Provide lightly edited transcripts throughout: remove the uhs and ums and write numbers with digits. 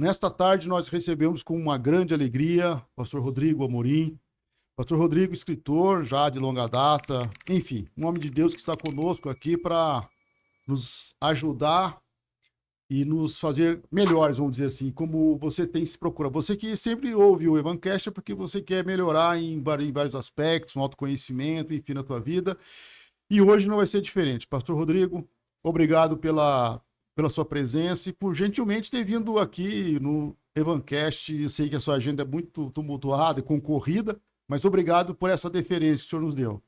Nesta tarde nós recebemos com uma grande alegria o pastor Rodrigo Amorim. Pastor Rodrigo, escritor já de longa data, enfim, um homem de Deus que está conosco aqui para nos ajudar e nos fazer melhores, vamos dizer assim, como você tem se procurado. Você que sempre ouve o Evancast é porque você quer melhorar em vários aspectos, no autoconhecimento, enfim, na tua vida. E hoje não vai ser diferente. Pastor Rodrigo, obrigado pela sua presença e por gentilmente ter vindo aqui no Evancast. Eu sei que a sua agenda é muito tumultuada e concorrida, mas obrigado por essa deferência que o senhor nos deu.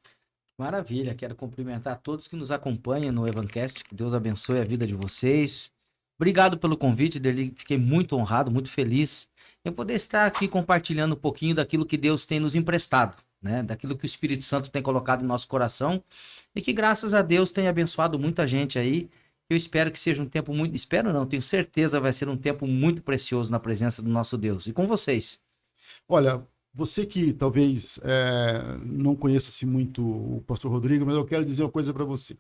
Maravilha, quero cumprimentar todos que nos acompanham no Evancast, que Deus abençoe a vida de vocês. Obrigado pelo convite, Deli. Fiquei muito honrado, muito feliz em poder estar aqui compartilhando um pouquinho daquilo que Deus tem nos emprestado, né? Daquilo que o Espírito Santo tem colocado em nosso coração e que, graças a Deus, tem abençoado muita gente aí. Eu espero que seja um tempo muito... Espero não, tenho certeza vai ser um tempo muito precioso na presença do nosso Deus. E com vocês. Olha, você que talvez não conheça-se muito o pastor Rodrigo, mas eu quero dizer uma coisa para você.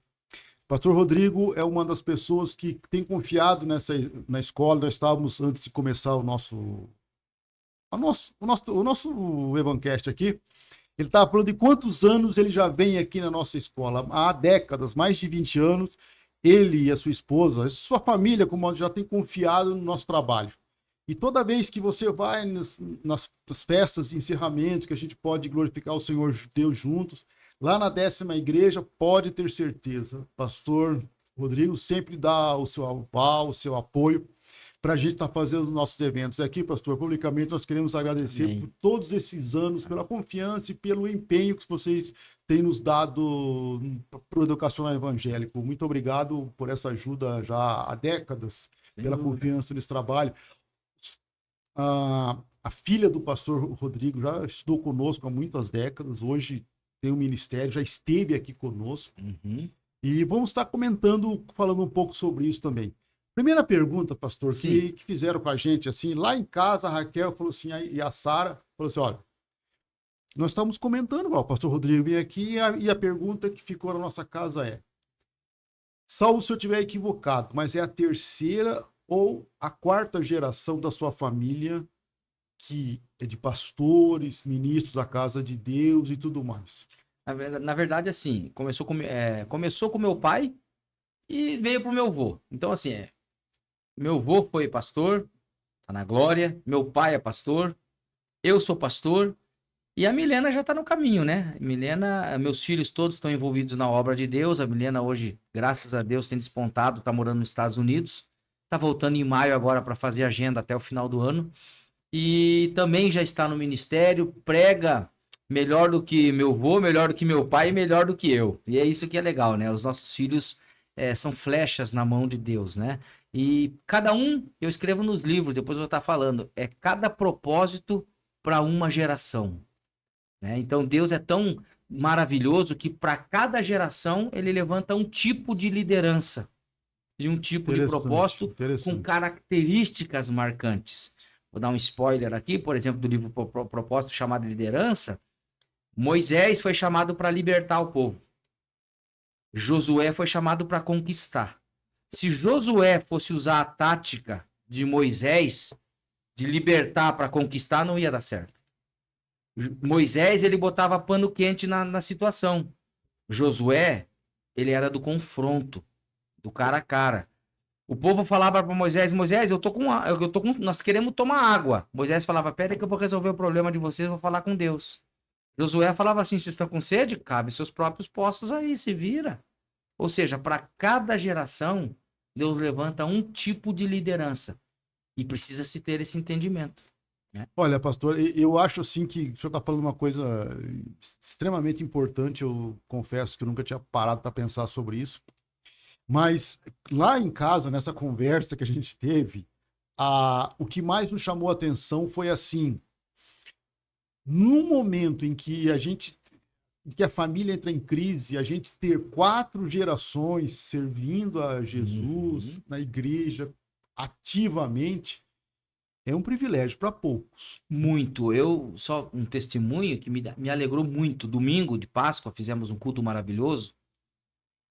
Pastor Rodrigo é uma das pessoas que tem confiado na escola. Nós estávamos, antes de começar o nosso Evancast aqui, ele estava falando de quantos anos ele já vem aqui na nossa escola. Há décadas, mais de 20 anos, ele e a sua esposa, a sua família, como já tem confiado no nosso trabalho. E toda vez que você vai nas festas de encerramento, que a gente pode glorificar o Senhor Deus juntos, lá na 10ª igreja, pode ter certeza, pastor Rodrigo sempre dá o seu aval, o seu apoio para a gente estar fazendo os nossos eventos. Aqui, pastor, publicamente nós queremos agradecer Amém. por todos esses anos, pela confiança e pelo empenho que vocês têm nos dado para o educacional evangélico. Muito obrigado por essa ajuda já há décadas, pela confiança nesse trabalho. A filha do pastor Rodrigo já estudou conosco há muitas décadas, hoje tem um ministério, já esteve aqui conosco. Uhum. E vamos estar comentando, falando um pouco sobre isso também. Primeira pergunta, pastor, que fizeram com a gente, assim, lá em casa, a Raquel falou assim, e a Sara falou assim, olha, nós estamos comentando, o pastor Rodrigo vem aqui, e a pergunta que ficou na nossa casa é, salvo se eu estiver equivocado, mas é a terceira ou a quarta geração da sua família que é de pastores, ministros da casa de Deus e tudo mais? Na verdade, assim, começou com meu pai e veio pro meu avô. Então, assim, meu avô foi pastor, tá na glória, meu pai é pastor, eu sou pastor, e a Milena já tá no caminho, né? Milena, meus filhos todos estão envolvidos na obra de Deus. A Milena hoje, graças a Deus, tem despontado, tá morando nos Estados Unidos, tá voltando em maio agora para fazer agenda até o final do ano. E também já está no ministério, prega melhor do que meu avô, melhor do que meu pai e melhor do que eu. E é isso que é legal, né? Os nossos filhos são flechas na mão de Deus, né? E cada um, eu escrevo nos livros, depois eu vou estar falando, é cada propósito para uma geração, né? Então Deus é tão maravilhoso que para cada geração ele levanta um tipo de liderança e um tipo de propósito com características marcantes. Vou dar um spoiler aqui, por exemplo, do livro Propósito chamado Liderança. Moisés foi chamado para libertar o povo. Josué foi chamado para conquistar. Se Josué fosse usar a tática de Moisés, de libertar para conquistar, não ia dar certo. Moisés, ele botava pano quente na situação. Josué, ele era do confronto, do cara a cara. O povo falava para Moisés, Moisés, nós queremos tomar água. Moisés falava, pera aí que eu vou resolver o problema de vocês, vou falar com Deus. Josué falava assim, vocês estão com sede? Cabe seus próprios postos aí, se vira. Ou seja, para cada geração, Deus levanta um tipo de liderança. E precisa se ter esse entendimento, né? Olha, pastor, eu acho assim que o senhor está falando uma coisa extremamente importante. Eu confesso que eu nunca tinha parado para pensar sobre isso. Mas lá em casa, nessa conversa que a gente teve, o que mais nos chamou a atenção foi assim, num momento em que a família entra em crise, a gente ter 4 gerações servindo a Jesus na igreja ativamente, é um privilégio para poucos. Muito. Eu, só um testemunho que me alegrou muito. Domingo de Páscoa, fizemos um culto maravilhoso.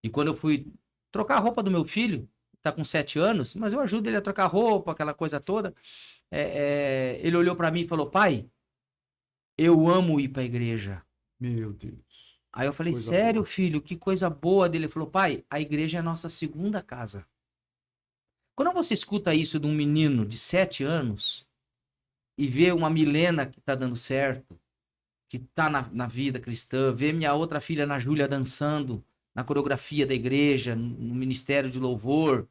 E quando eu fui trocar a roupa do meu filho, tá com 7 anos, mas eu ajudo ele a trocar roupa, aquela coisa toda. Ele olhou para mim e falou, pai, eu amo ir pra igreja. Meu Deus. Aí eu falei, Coisa sério, boa. filho, que coisa boa dele. Ele falou, pai, a igreja é a nossa segunda casa. Quando você escuta isso de um menino de 7 anos e vê uma Milena que tá dando certo, que tá na vida cristã, vê minha outra filha, Ana Júlia, dançando na coreografia da igreja, no ministério de louvor.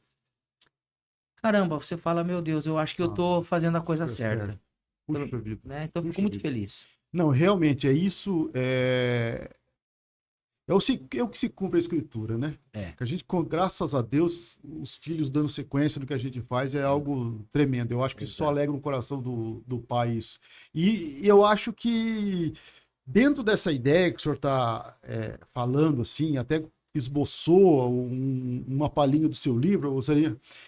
Caramba, você fala, meu Deus, eu acho que eu Ah, tô fazendo a coisa isso é certa. certo. Puxa vida. Né? Então eu fico Puxa muito vida. feliz. Não, realmente, é isso. É o que se cumpre a escritura, né? É. Que a gente, graças a Deus, os filhos dando sequência no que a gente faz é algo tremendo. Eu acho que só Exato. alegra no coração do pai isso. E eu acho que dentro dessa ideia que o senhor está falando, assim, até esboçou uma palhinha do seu livro,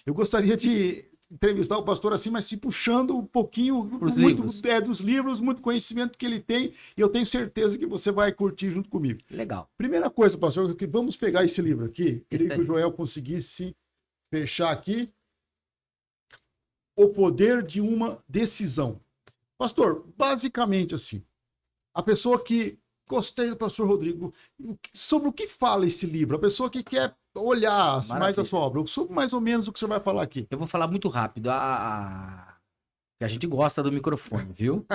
eu gostaria de entrevistar o pastor assim, mas te puxando um pouquinho Pros muito livros. dos livros, muito conhecimento que ele tem, e eu tenho certeza que você vai curtir junto comigo. Legal. Primeira coisa, pastor, que vamos pegar esse livro aqui. Esse Queria que o daí. Joel conseguisse fechar aqui. O poder de uma decisão. Pastor, basicamente assim, a pessoa que gostei do pastor Rodrigo, sobre o que fala esse livro? A pessoa que quer olhar mais a Maravilha. sua obra, sobre mais ou menos o que o senhor vai falar aqui. Eu vou falar muito rápido. Que a gente gosta do microfone, viu?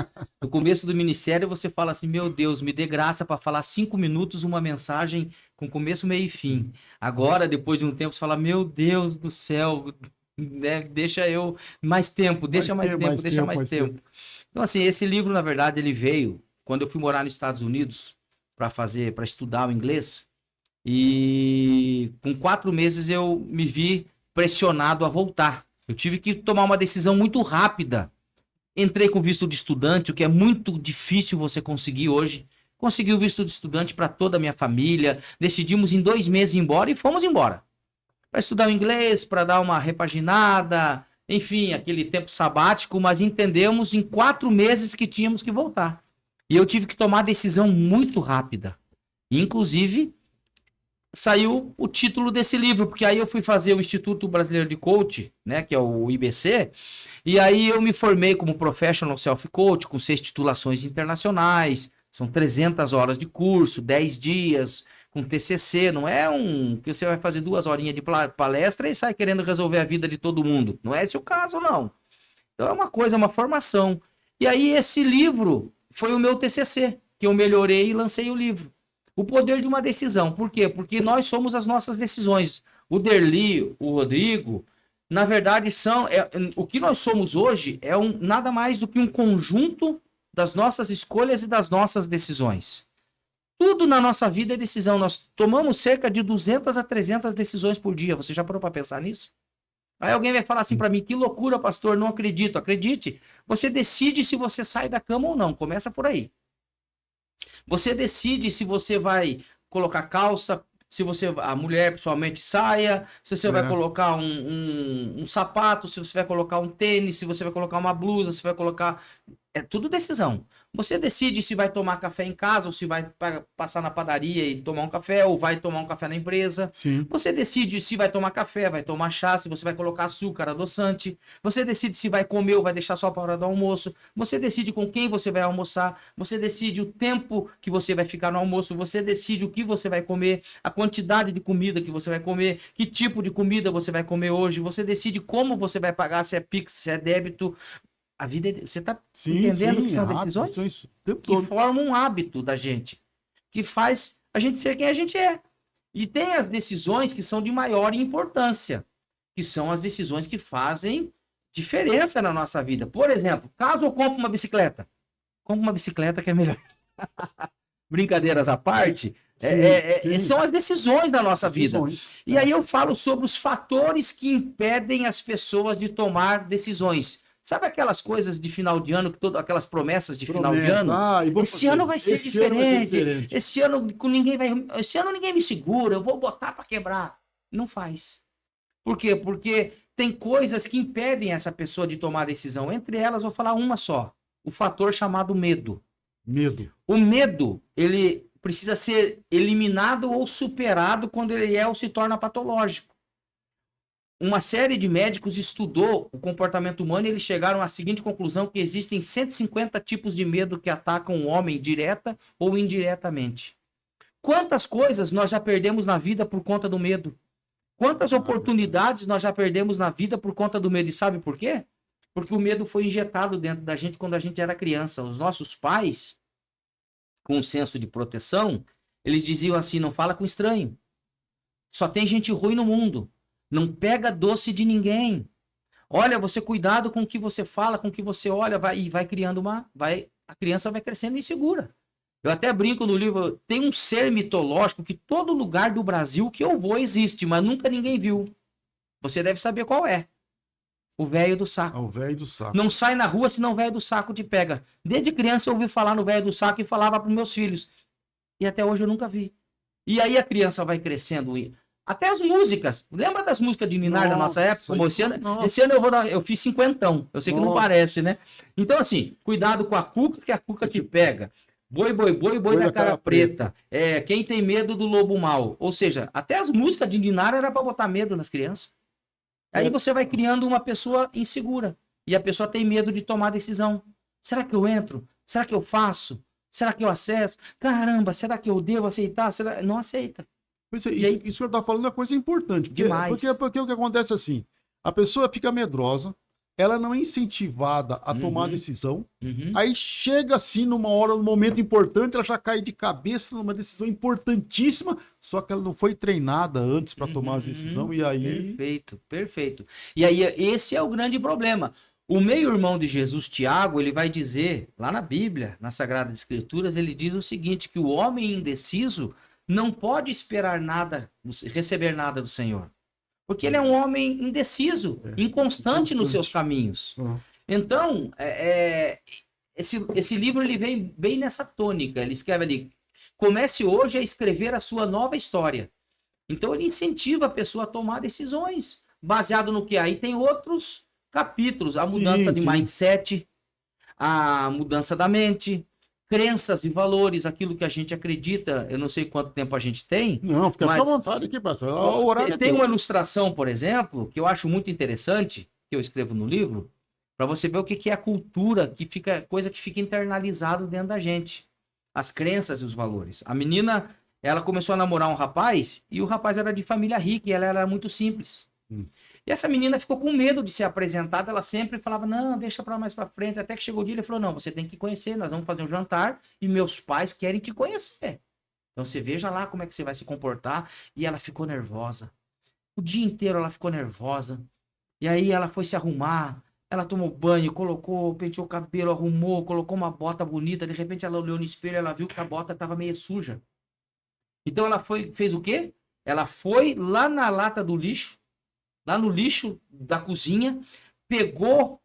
No começo do ministério você fala assim, meu Deus, me dê graça para falar 5 minutos uma mensagem com começo, meio e fim. Agora, depois de um tempo, você fala, meu Deus do céu, né? Deixa eu mais tempo, deixa mais tempo, deixa mais tempo. Então, assim, esse livro, na verdade, ele veio quando eu fui morar nos Estados Unidos para estudar o inglês. E com 4 meses eu me vi pressionado a voltar. Eu tive que tomar uma decisão muito rápida. Entrei com visto de estudante, o que é muito difícil você conseguir hoje. Consegui o visto de estudante para toda a minha família. Decidimos em 2 meses ir embora e fomos embora. Para estudar o inglês, para dar uma repaginada, enfim, aquele tempo sabático, mas entendemos em 4 meses que tínhamos que voltar. E eu tive que tomar a decisão muito rápida. Inclusive, saiu o título desse livro, porque aí eu fui fazer o Instituto Brasileiro de Coach, né, que é o IBC, e aí eu me formei como Professional Self Coach, com 6 titulações internacionais, são 300 horas de curso, 10 dias, com TCC, não é que você vai fazer 2 horinhas de palestra e sai querendo resolver a vida de todo mundo, não é esse o caso, não. Então é uma coisa, é uma formação. E aí esse livro foi o meu TCC, que eu melhorei e lancei o livro. O poder de uma decisão. Por quê? Porque nós somos as nossas decisões. O Derli, o Rodrigo, na verdade, o que nós somos hoje é nada mais do que um conjunto das nossas escolhas e das nossas decisões. Tudo na nossa vida é decisão. Nós tomamos cerca de 200 a 300 decisões por dia. Você já parou para pensar nisso? Aí alguém vai falar assim para mim, que loucura, pastor, não acredito. Acredite, você decide se você sai da cama ou não. Começa por aí. Você decide se você vai colocar calça, se você, a mulher pessoalmente saia, se você vai colocar um sapato, se você vai colocar um tênis, se você vai colocar uma blusa, se vai colocar... É tudo decisão. Você decide se vai tomar café em casa ou se vai passar na padaria e tomar um café ou vai tomar um café na empresa. Sim. Você decide se vai tomar café, vai tomar chá, se você vai colocar açúcar, adoçante. Você decide se vai comer ou vai deixar só para a hora do almoço. Você decide com quem você vai almoçar. Você decide o tempo que você vai ficar no almoço. Você decide o que você vai comer, a quantidade de comida que você vai comer, que tipo de comida você vai comer hoje. Você decide como você vai pagar, se é Pix, se é débito. A vida você está entendendo que são decisões que formam um hábito da gente, que faz a gente ser quem a gente é. E tem as decisões que são de maior importância, que são as decisões que fazem diferença na nossa vida. Por exemplo, caso eu compre uma bicicleta, compre uma bicicleta que é melhor. Brincadeiras à parte, são as decisões da nossa vida. E aí eu falo sobre os fatores que impedem as pessoas de tomar decisões. Sabe aquelas coisas de final de ano, aquelas promessas de final de ano? Esse ano vai ser diferente. Esse ano ninguém me segura, eu vou botar para quebrar. Não faz. Por quê? Porque tem coisas que impedem essa pessoa de tomar decisão. Entre elas, vou falar uma só. O fator chamado medo. Medo. O medo, ele precisa ser eliminado ou superado quando ele ou se torna patológico. uma série de médicos estudou o comportamento humano e eles chegaram à seguinte conclusão, que existem 150 tipos de medo que atacam o homem direta ou indiretamente. Quantas coisas nós já perdemos na vida por conta do medo? Quantas oportunidades nós já perdemos na vida por conta do medo? E sabe por quê? Porque o medo foi injetado dentro da gente quando a gente era criança. Os nossos pais, com um senso de proteção, eles diziam assim, não fala com estranho. Só tem gente ruim no mundo. Não pega doce de ninguém. Olha, você cuidado com o que você fala, com o que você olha, vai criando a criança vai crescendo insegura. Eu até brinco no livro, tem um ser mitológico que todo lugar do Brasil que eu vou existe, mas nunca ninguém viu. Você deve saber qual é. O velho do saco. É o velho do saco. Não sai na rua senão o velho do saco te pega. Desde criança eu ouvi falar no velho do saco e falava para meus filhos. E até hoje eu nunca vi. E aí a criança vai crescendo. Até as músicas. Lembra das músicas de Ninar da nossa época? Como esse ano eu fiz 50. Eu sei que não parece, né? Então, assim, cuidado com a cuca, que a cuca te pega. Boi, boi, boi, boi da cara preta. Quem tem medo do lobo mau. Ou seja, até as músicas de Ninar era para botar medo nas crianças. Aí você vai criando uma pessoa insegura. E a pessoa tem medo de tomar decisão. Será que eu entro? Será que eu faço? Será que eu acesso? Caramba, será que eu devo aceitar? Não aceita. Pois é, isso que o senhor está falando é uma coisa importante. Demais. Porque o que acontece assim, a pessoa fica medrosa, ela não é incentivada a tomar decisão, aí chega assim num momento importante, ela já cai de cabeça numa decisão importantíssima, só que ela não foi treinada antes para tomar a decisão, e aí... Perfeito, perfeito. E aí esse é o grande problema. O meio-irmão de Jesus, Tiago, ele vai dizer, lá na Bíblia, nas Sagradas Escrituras, ele diz o seguinte, que o homem indeciso não pode esperar nada, receber nada do Senhor. Porque ele é um homem indeciso, inconstante nos seus caminhos. Então, esse livro ele vem bem nessa tônica. Ele escreve ali, comece hoje a escrever a sua nova história. Então, ele incentiva a pessoa a tomar decisões, baseado no que? Aí tem outros capítulos, a mudança de mindset, a mudança da mente, crenças e valores, aquilo que a gente acredita. Eu não sei quanto tempo a gente tem. Não, fica à vontade aqui, pastor. O horário tem uma ilustração, por exemplo, que eu acho muito interessante, que eu escrevo no livro, para você ver o que é a cultura, coisa que fica internalizado dentro da gente. As crenças e os valores. A menina, ela começou a namorar um rapaz, e o rapaz era de família rica, e ela era muito simples. E essa menina ficou com medo de ser apresentada, ela sempre falava, não, deixa para mais para frente, até que chegou o dia, ele falou, não, você tem que conhecer, nós vamos fazer um jantar, e meus pais querem te conhecer. Então você veja lá como é que você vai se comportar, e ela ficou nervosa. O dia inteiro ela ficou nervosa, e aí ela foi se arrumar, ela tomou banho, penteou o cabelo, arrumou, colocou uma bota bonita, de repente ela olhou no espelho, ela viu que a bota estava meio suja. Então ela fez o quê? Ela foi lá na lata do lixo, lá no lixo da cozinha, pegou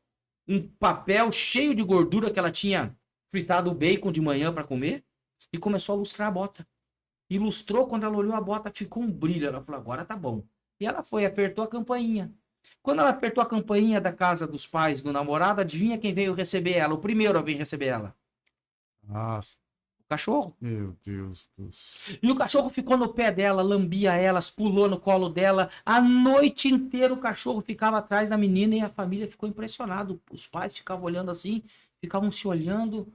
um papel cheio de gordura que ela tinha fritado o bacon de manhã para comer e começou a lustrar a bota. E lustrou, quando ela olhou a bota, ficou um brilho. Ela falou, agora tá bom. E ela foi, apertou a campainha. Quando ela apertou a campainha da casa dos pais do namorado, adivinha quem veio receber ela? O primeiro a vir receber ela. Nossa. Cachorro. Meu Deus do céu. E o cachorro ficou no pé dela, lambia elas, pulou no colo dela. A noite inteira o cachorro ficava atrás da menina e a família ficou impressionada. Os pais ficavam olhando assim, ficavam se olhando,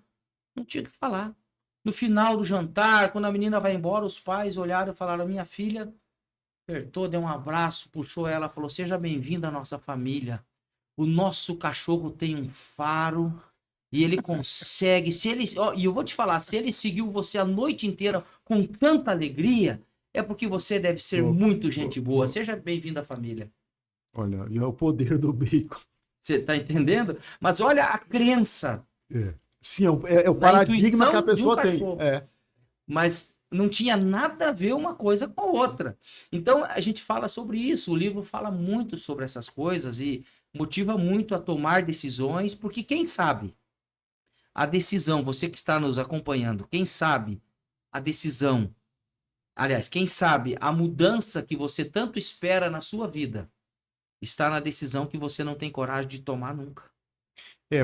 não tinha o que falar. No final do jantar, quando a menina vai embora, os pais olharam e falaram, minha filha, apertou, deu um abraço, puxou ela, falou, seja bem-vinda à nossa família. O nosso cachorro tem um faro. E ele consegue, e eu vou te falar, se ele seguiu você a noite inteira com tanta alegria, é porque você deve ser muito gente boa. Seja bem-vindo à família. Olha, e é o poder do bacon. Você tá entendendo? Mas olha a crença. Sim, é o paradigma que a pessoa tem. Mas não tinha nada a ver uma coisa com a outra. Então a gente fala sobre isso, o livro fala muito sobre essas coisas e motiva muito a tomar decisões, porque quem sabe a decisão, você que está nos acompanhando, quem sabe a decisão, aliás, quem sabe a mudança que você tanto espera na sua vida, está na decisão que você não tem coragem de tomar nunca.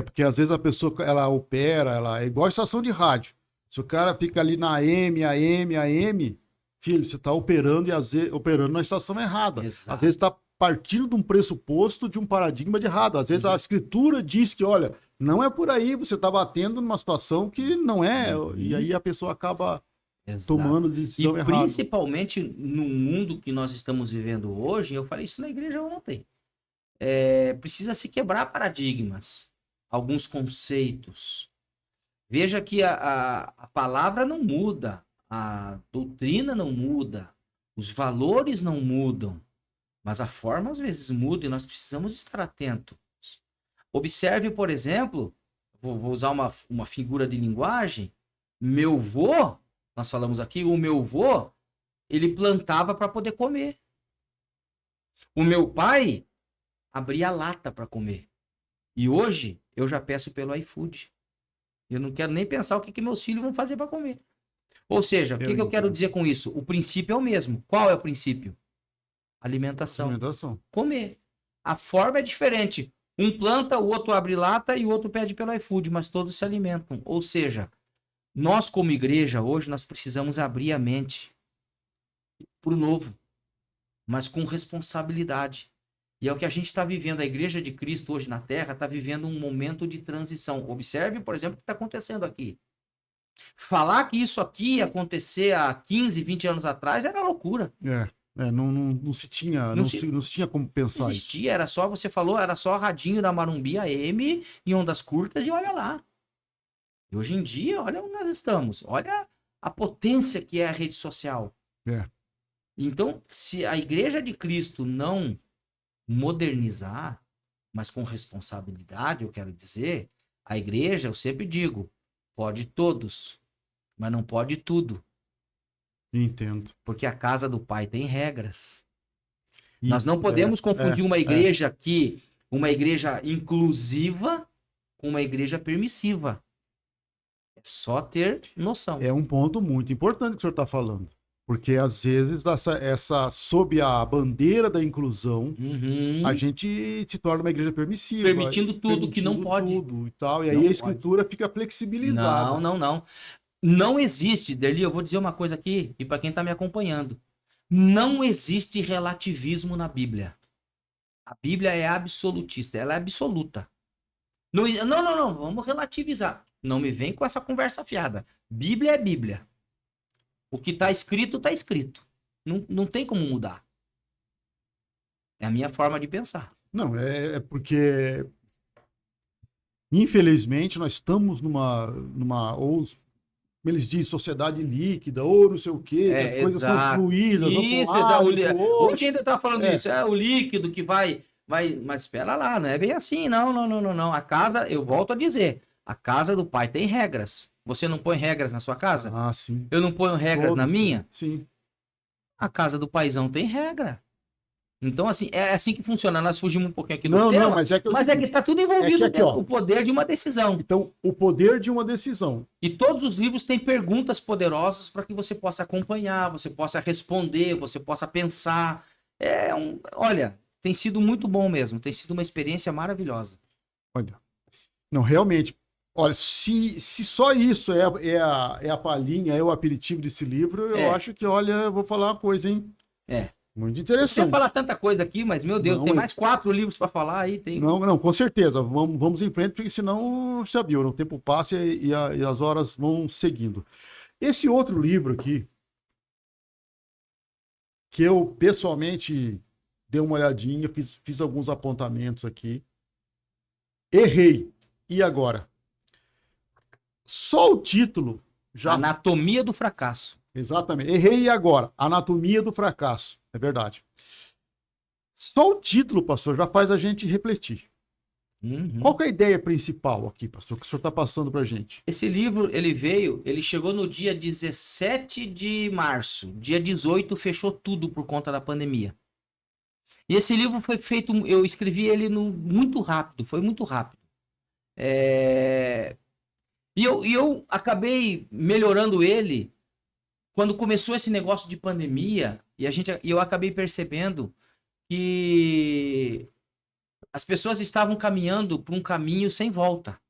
Porque às vezes a pessoa, ela opera, ela é igual a estação de rádio. Se o cara fica ali na AM, filho, você está operando operando na estação errada. Exato. Às vezes está partindo de um pressuposto de um paradigma de errado. Às vezes a escritura diz que, olha, não é por aí, você está batendo numa situação que não é, e aí a pessoa acaba tomando decisão E errada. principalmente no mundo que nós estamos vivendo hoje, eu falei isso na igreja ontem, precisa se quebrar paradigmas, alguns conceitos. Veja que a palavra não muda, a doutrina não muda, os valores não mudam, mas a forma às vezes muda e nós precisamos estar atentos. Observe, por exemplo, vou usar uma figura de linguagem, meu vô, nós falamos aqui, o meu vô, ele plantava para poder comer. O meu pai abria lata para comer. E hoje eu já peço pelo iFood. Eu não quero nem pensar o que meus filhos vão fazer para comer. Ou seja, o que eu quero dizer com isso? O princípio é o mesmo. Qual é o princípio? Alimentação. Comer. A forma é diferente. Um planta, o outro abre lata e o outro pede pelo iFood, mas todos se alimentam. Ou seja, nós como igreja hoje, nós precisamos abrir a mente para o novo, mas com responsabilidade. E é o que a gente está vivendo. A Igreja de Cristo hoje na Terra está vivendo um momento de transição. Observe, por exemplo, o que está acontecendo aqui. Falar que isso aqui ia acontecer há 15, 20 anos atrás era loucura. Não se tinha, não se tinha como pensar. Não existia, era só, você falou, era só radinho da Marumbi AM em ondas curtas e olha lá. E hoje em dia, olha onde nós estamos. Olha a potência que é a rede social. Então, se a Igreja de Cristo não modernizar, mas com responsabilidade, eu quero dizer, a igreja, eu sempre digo, pode todos, mas não pode tudo. Entendo. Porque a casa do Pai tem regras. Isso, nós não podemos confundir uma igreja uma igreja inclusiva com uma igreja permissiva. É só ter noção. É um ponto muito importante que o senhor está falando. Porque, às vezes, sob a bandeira da inclusão, a gente se torna uma igreja permissiva. Permitindo tudo que não pode. Tudo e tal. E aí a escritura fica flexibilizada. Não. Não existe, Derli, eu vou dizer uma coisa aqui, e para quem está me acompanhando. Não existe relativismo na Bíblia. A Bíblia é absolutista, ela é absoluta. Não, vamos relativizar. Não me vem com essa conversa fiada. Bíblia é Bíblia. O que está escrito, está escrito. Não tem como mudar. É a minha forma de pensar. Não, é porque, infelizmente, nós estamos numa ou, como eles dizem, sociedade líquida, ou não sei o quê, que as coisas são fluídas. Isso, hoje ainda está falando isso. É o líquido que vai... Mas espera lá, não é bem assim, não. A casa, eu volto a dizer, a casa do Pai tem regras. Você não põe regras na sua casa? Ah, sim. Eu não ponho regras na minha? Sim. A casa do paizão tem regra. Então, assim, é assim que funciona. Nós fugimos um pouquinho aqui do tema, mas é que tá tudo envolvido o poder de uma decisão. Então, o poder de uma decisão. E todos os livros têm perguntas poderosas para que você possa acompanhar, você possa responder, você possa pensar. Olha, tem sido muito bom mesmo. Tem sido uma experiência maravilhosa. Olha, não, realmente... Olha, se só isso é a palhinha, é o aperitivo desse livro, eu acho que, olha, eu vou falar uma coisa, hein? Muito interessante. Eu quero falar tanta coisa aqui, mas, meu Deus, tem mais 4 livros para falar aí. Não, com certeza. Vamos em frente, porque senão, sabia, o tempo passa e as horas vão seguindo. Esse outro livro aqui, que eu pessoalmente dei uma olhadinha, fiz alguns apontamentos aqui. Errei. E agora? Só o título já... Anatomia do fracasso. Exatamente. Errei e agora? Anatomia do fracasso. É verdade. Só o título, pastor, já faz a gente refletir. Qual que é a ideia principal aqui, pastor, que o senhor está passando para a gente? Esse livro, ele chegou no dia 17 de março. Dia 18 fechou tudo por conta da pandemia. E esse livro foi feito, eu escrevi ele muito rápido, foi muito rápido. E eu acabei melhorando ele quando começou esse negócio de pandemia e eu acabei percebendo que as pessoas estavam caminhando por um caminho sem volta.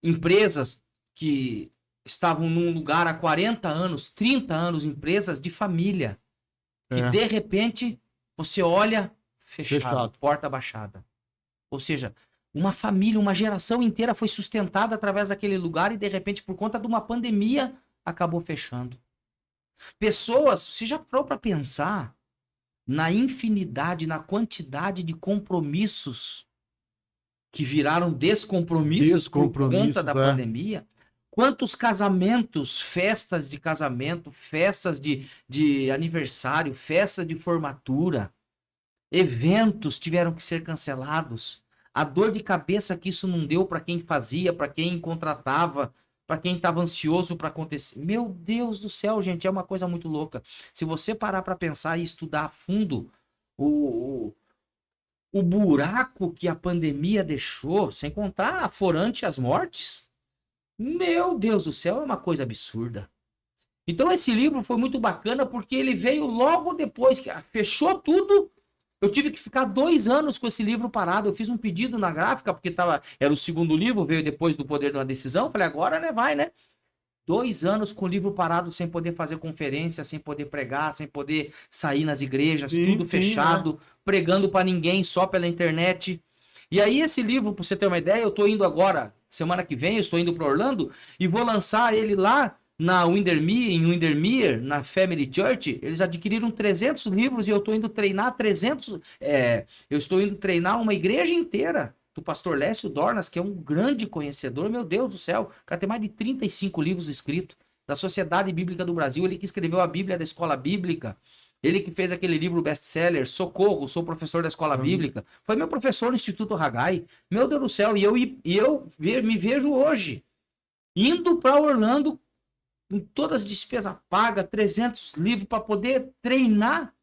Empresas que estavam num lugar há 40 anos, 30 anos, empresas de família, que de repente Você olha, fechado, Fechado. porta baixada. Ou seja, uma família, uma geração inteira foi sustentada através daquele lugar e, de repente, por conta de uma pandemia, acabou fechando. Pessoas, você já parou para pensar na infinidade, na quantidade de compromissos que viraram descompromissos por conta da pandemia? Quantos casamentos, festas de casamento, festas de aniversário, festas de formatura, eventos tiveram que ser cancelados? A dor de cabeça que isso não deu para quem fazia, para quem contratava, para quem estava ansioso para acontecer. Meu Deus do céu, gente, é uma coisa muito louca. Se você parar para pensar e estudar a fundo o, o buraco que a pandemia deixou, sem contar a forante as mortes, meu Deus do céu, é uma coisa absurda. Então esse livro foi muito bacana porque ele veio logo depois que fechou tudo. Eu tive que ficar 2 anos com esse livro parado. Eu fiz um pedido na gráfica, porque era o segundo livro, veio depois do Poder de uma Decisão. Falei, agora, né, vai, né? 2 anos com o livro parado, sem poder fazer conferência, sem poder pregar, sem poder sair nas igrejas, tudo fechado, pregando para ninguém, só pela internet. E aí esse livro, para você ter uma ideia, eu tô indo agora, semana que vem, eu estou indo para Orlando e vou lançar ele lá em Windermere, na Family Church. Eles adquiriram 300 livros e eu estou indo treinar 300. Eu estou indo treinar uma igreja inteira do pastor Lécio Dornas, que é um grande conhecedor. Meu Deus do céu, o cara tem mais de 35 livros escritos da Sociedade Bíblica do Brasil. Ele que escreveu a Bíblia da Escola Bíblica. Ele que fez aquele livro best-seller, Socorro, sou professor da Escola Bíblica. Foi meu professor no Instituto Haggai. Meu Deus do céu, e eu me vejo hoje indo para Orlando com todas as despesas pagas, 300 livros para poder treinar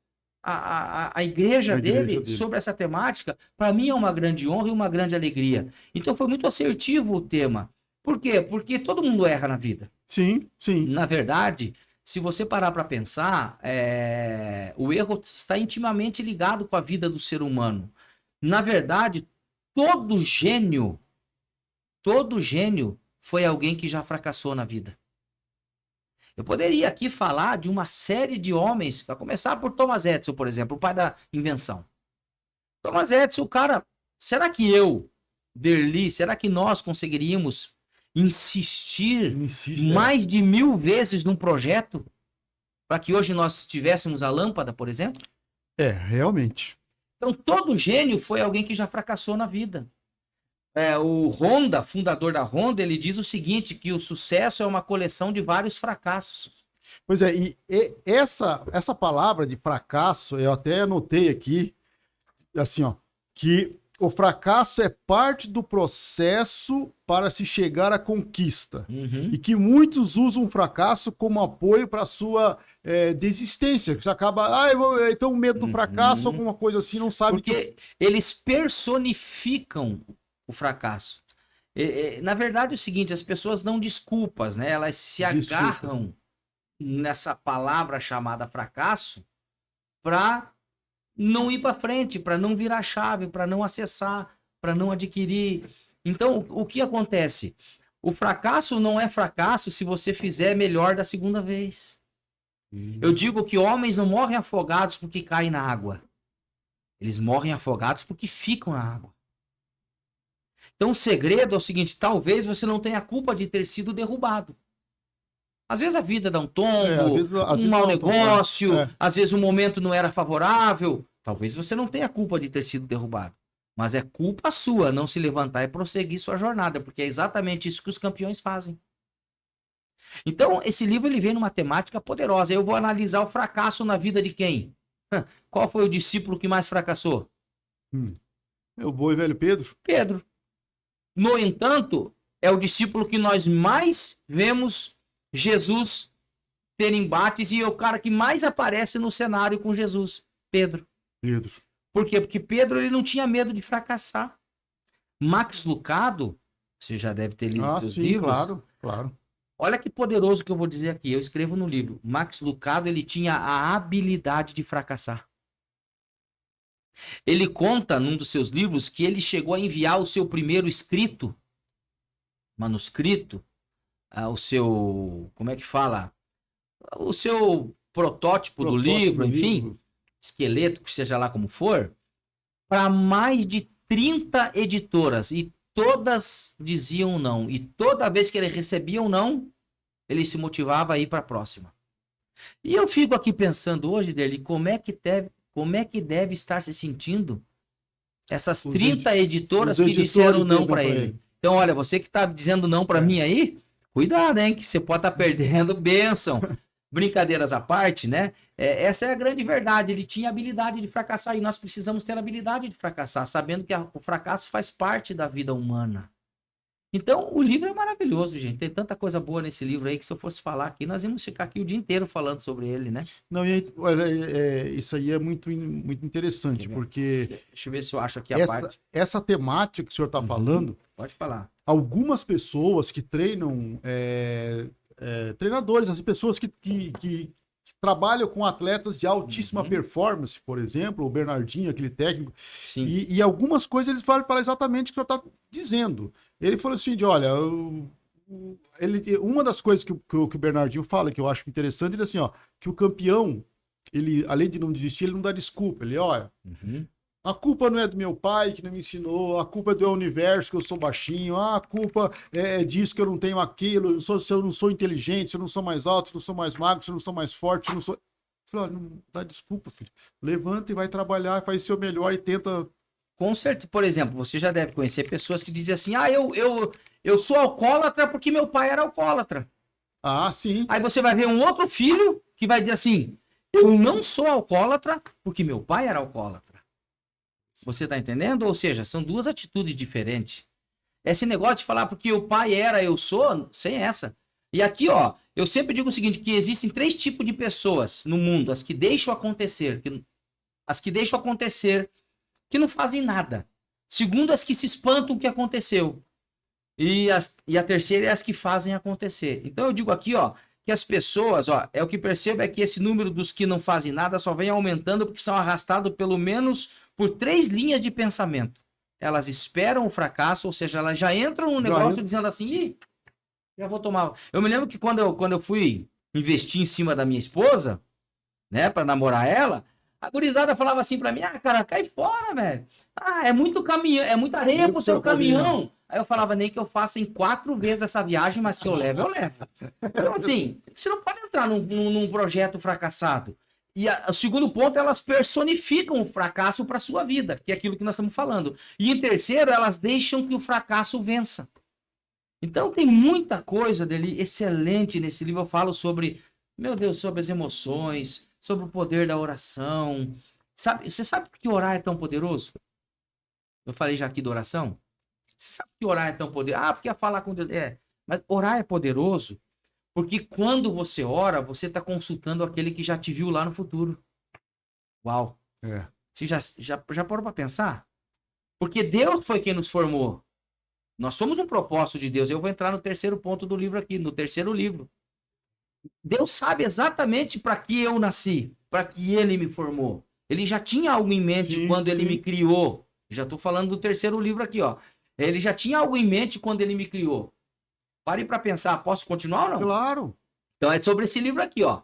a igreja dele sobre essa temática. Para mim é uma grande honra e uma grande alegria. Então foi muito assertivo o tema. Por quê? Porque todo mundo erra na vida. Sim, sim. Na verdade, se você parar para pensar, o erro está intimamente ligado com a vida do ser humano. Na verdade, todo gênio foi alguém que já fracassou na vida. Eu poderia aqui falar de uma série de homens, a começar por Thomas Edison, por exemplo, o pai da invenção. Thomas Edison, o cara, será que Derli, será que nós conseguiríamos insistir mais de 1000 vezes num projeto para que hoje nós tivéssemos a lâmpada, por exemplo? Realmente. Então, todo gênio foi alguém que já fracassou na vida. O Honda, fundador da Honda, ele diz o seguinte, que o sucesso é uma coleção de vários fracassos. Pois é, e essa palavra de fracasso, eu até anotei aqui, assim, ó, que o fracasso é parte do processo para se chegar à conquista. Uhum. E que muitos usam o fracasso como apoio para a sua desistência. Que você acaba, então medo do fracasso, alguma coisa assim, não sabe. Porque eles personificam o fracasso. Na verdade é o seguinte, as pessoas dão desculpas, né? Elas se agarram nessa palavra chamada fracasso para não ir para frente, para não virar chave, para não acessar, para não adquirir. Então, o que acontece? O fracasso não é fracasso se você fizer melhor da segunda vez. Eu digo que homens não morrem afogados porque caem na água. Eles morrem afogados porque ficam na água. Então, o segredo é o seguinte, talvez você não tenha culpa de ter sido derrubado. Às vezes a vida dá um tombo, um mau negócio, às vezes o momento não era favorável. Talvez você não tenha culpa de ter sido derrubado. Mas é culpa sua não se levantar e prosseguir sua jornada, porque é exatamente isso que os campeões fazem. Então, esse livro ele vem numa temática poderosa. Eu vou analisar o fracasso na vida de quem? Qual foi o discípulo que mais fracassou? Meu bom e velho Pedro. Pedro. No entanto, é o discípulo que nós mais vemos Jesus ter embates e é o cara que mais aparece no cenário com Jesus, Pedro. Por quê? Porque Pedro ele não tinha medo de fracassar. Max Lucado, você já deve ter lido os livros. Claro. Olha que poderoso que eu vou dizer aqui, eu escrevo no livro. Max Lucado, ele tinha a habilidade de fracassar. Ele conta num dos seus livros que ele chegou a enviar o seu primeiro manuscrito, o seu, como é que fala? O seu protótipo do livro, enfim, esqueleto, que seja lá como for, para mais de 30 editoras. E todas diziam não. E toda vez que ele recebia um não, ele se motivava a ir para a próxima. E eu fico aqui pensando hoje, dele, como é que deve estar se sentindo essas 30 editoras que disseram não para ele. Então, olha, você que está dizendo não para mim aí, cuidado, hein, que você pode estar perdendo bênção. Brincadeiras à parte, né? Essa é a grande verdade. Ele tinha habilidade de fracassar e nós precisamos ter habilidade de fracassar, sabendo que o fracasso faz parte da vida humana. Então, o livro é maravilhoso, gente. Tem tanta coisa boa nesse livro aí que se eu fosse falar aqui, nós íamos ficar aqui o dia inteiro falando sobre ele, né? Não, e aí, olha, isso aí é muito interessante, porque... Deixa eu ver se eu acho aqui a parte. Essa temática que o senhor está falando... Pode falar. Algumas pessoas que treinam, treinadores, as pessoas que trabalham com atletas de altíssima performance, por exemplo, o Bernardinho, aquele técnico, e algumas coisas eles falam exatamente o que o senhor está dizendo. Ele falou assim, olha, uma das coisas que o Bernardinho fala, que eu acho interessante, ele assim, ó, que o campeão, ele, além de não desistir, ele não dá desculpa. Ele, olha, a culpa não é do meu pai que não me ensinou, a culpa é do universo que eu sou baixinho, a culpa é disso que eu não tenho aquilo, se eu não sou inteligente, se eu não sou mais alto, se eu não sou mais magro, se eu não sou mais forte, se eu não sou... Eu falei, olha, não dá desculpa, filho. Levanta e vai trabalhar, faz o seu melhor e tenta... Com certeza, por exemplo, você já deve conhecer pessoas que dizem assim, eu sou alcoólatra porque meu pai era alcoólatra. Ah, sim. Aí você vai ver um outro filho que vai dizer assim, eu não sou alcoólatra porque meu pai era alcoólatra. Você tá entendendo? Ou seja, são duas atitudes diferentes. Esse negócio de falar porque o pai era, eu sou, sem essa. E aqui, ó, eu sempre digo o seguinte, que existem 3 tipos de pessoas no mundo, as que deixam acontecer, que não fazem nada. Segundo, as que se espantam o que aconteceu. E a terceira é as que fazem acontecer. Então eu digo aqui, ó, que as pessoas, ó, o que percebo é que esse número dos que não fazem nada só vem aumentando porque são arrastados pelo menos por 3 linhas de pensamento. Elas esperam o fracasso, ou seja, elas já entram no negócio dizendo assim, ih, já vou tomar. Eu me lembro que quando eu fui investir em cima da minha esposa, né, para namorar ela, a gurizada falava assim pra mim, cara, cai fora, velho. É muito caminhão, é muita areia pro seu caminhão. Aí eu falava, nem que eu faça em 4 vezes essa viagem, mas que eu levo, eu levo. Então, assim, você não pode entrar num projeto fracassado. E o segundo ponto, elas personificam o fracasso para sua vida, que é aquilo que nós estamos falando. E em terceiro, elas deixam que o fracasso vença. Então tem muita coisa dele excelente nesse livro. Eu falo sobre, meu Deus, sobre as emoções, sobre o poder da oração. Você sabe por que orar é tão poderoso? Eu falei já aqui da oração. Você sabe por que orar é tão poderoso? Porque falar com Deus. Mas orar é poderoso porque quando você ora, você está consultando aquele que já te viu lá no futuro. Uau! Você já parou para pensar? Porque Deus foi quem nos formou. Nós somos um propósito de Deus. Eu vou entrar no terceiro ponto do livro aqui, no terceiro livro. Deus sabe exatamente para que eu nasci, para que Ele me formou. Ele já tinha algo em mente quando Ele me criou. Já estou falando do terceiro livro aqui, ó. Ele já tinha algo em mente quando Ele me criou. Pare para pensar, posso continuar ou não? Claro. Então é sobre esse livro aqui, ó.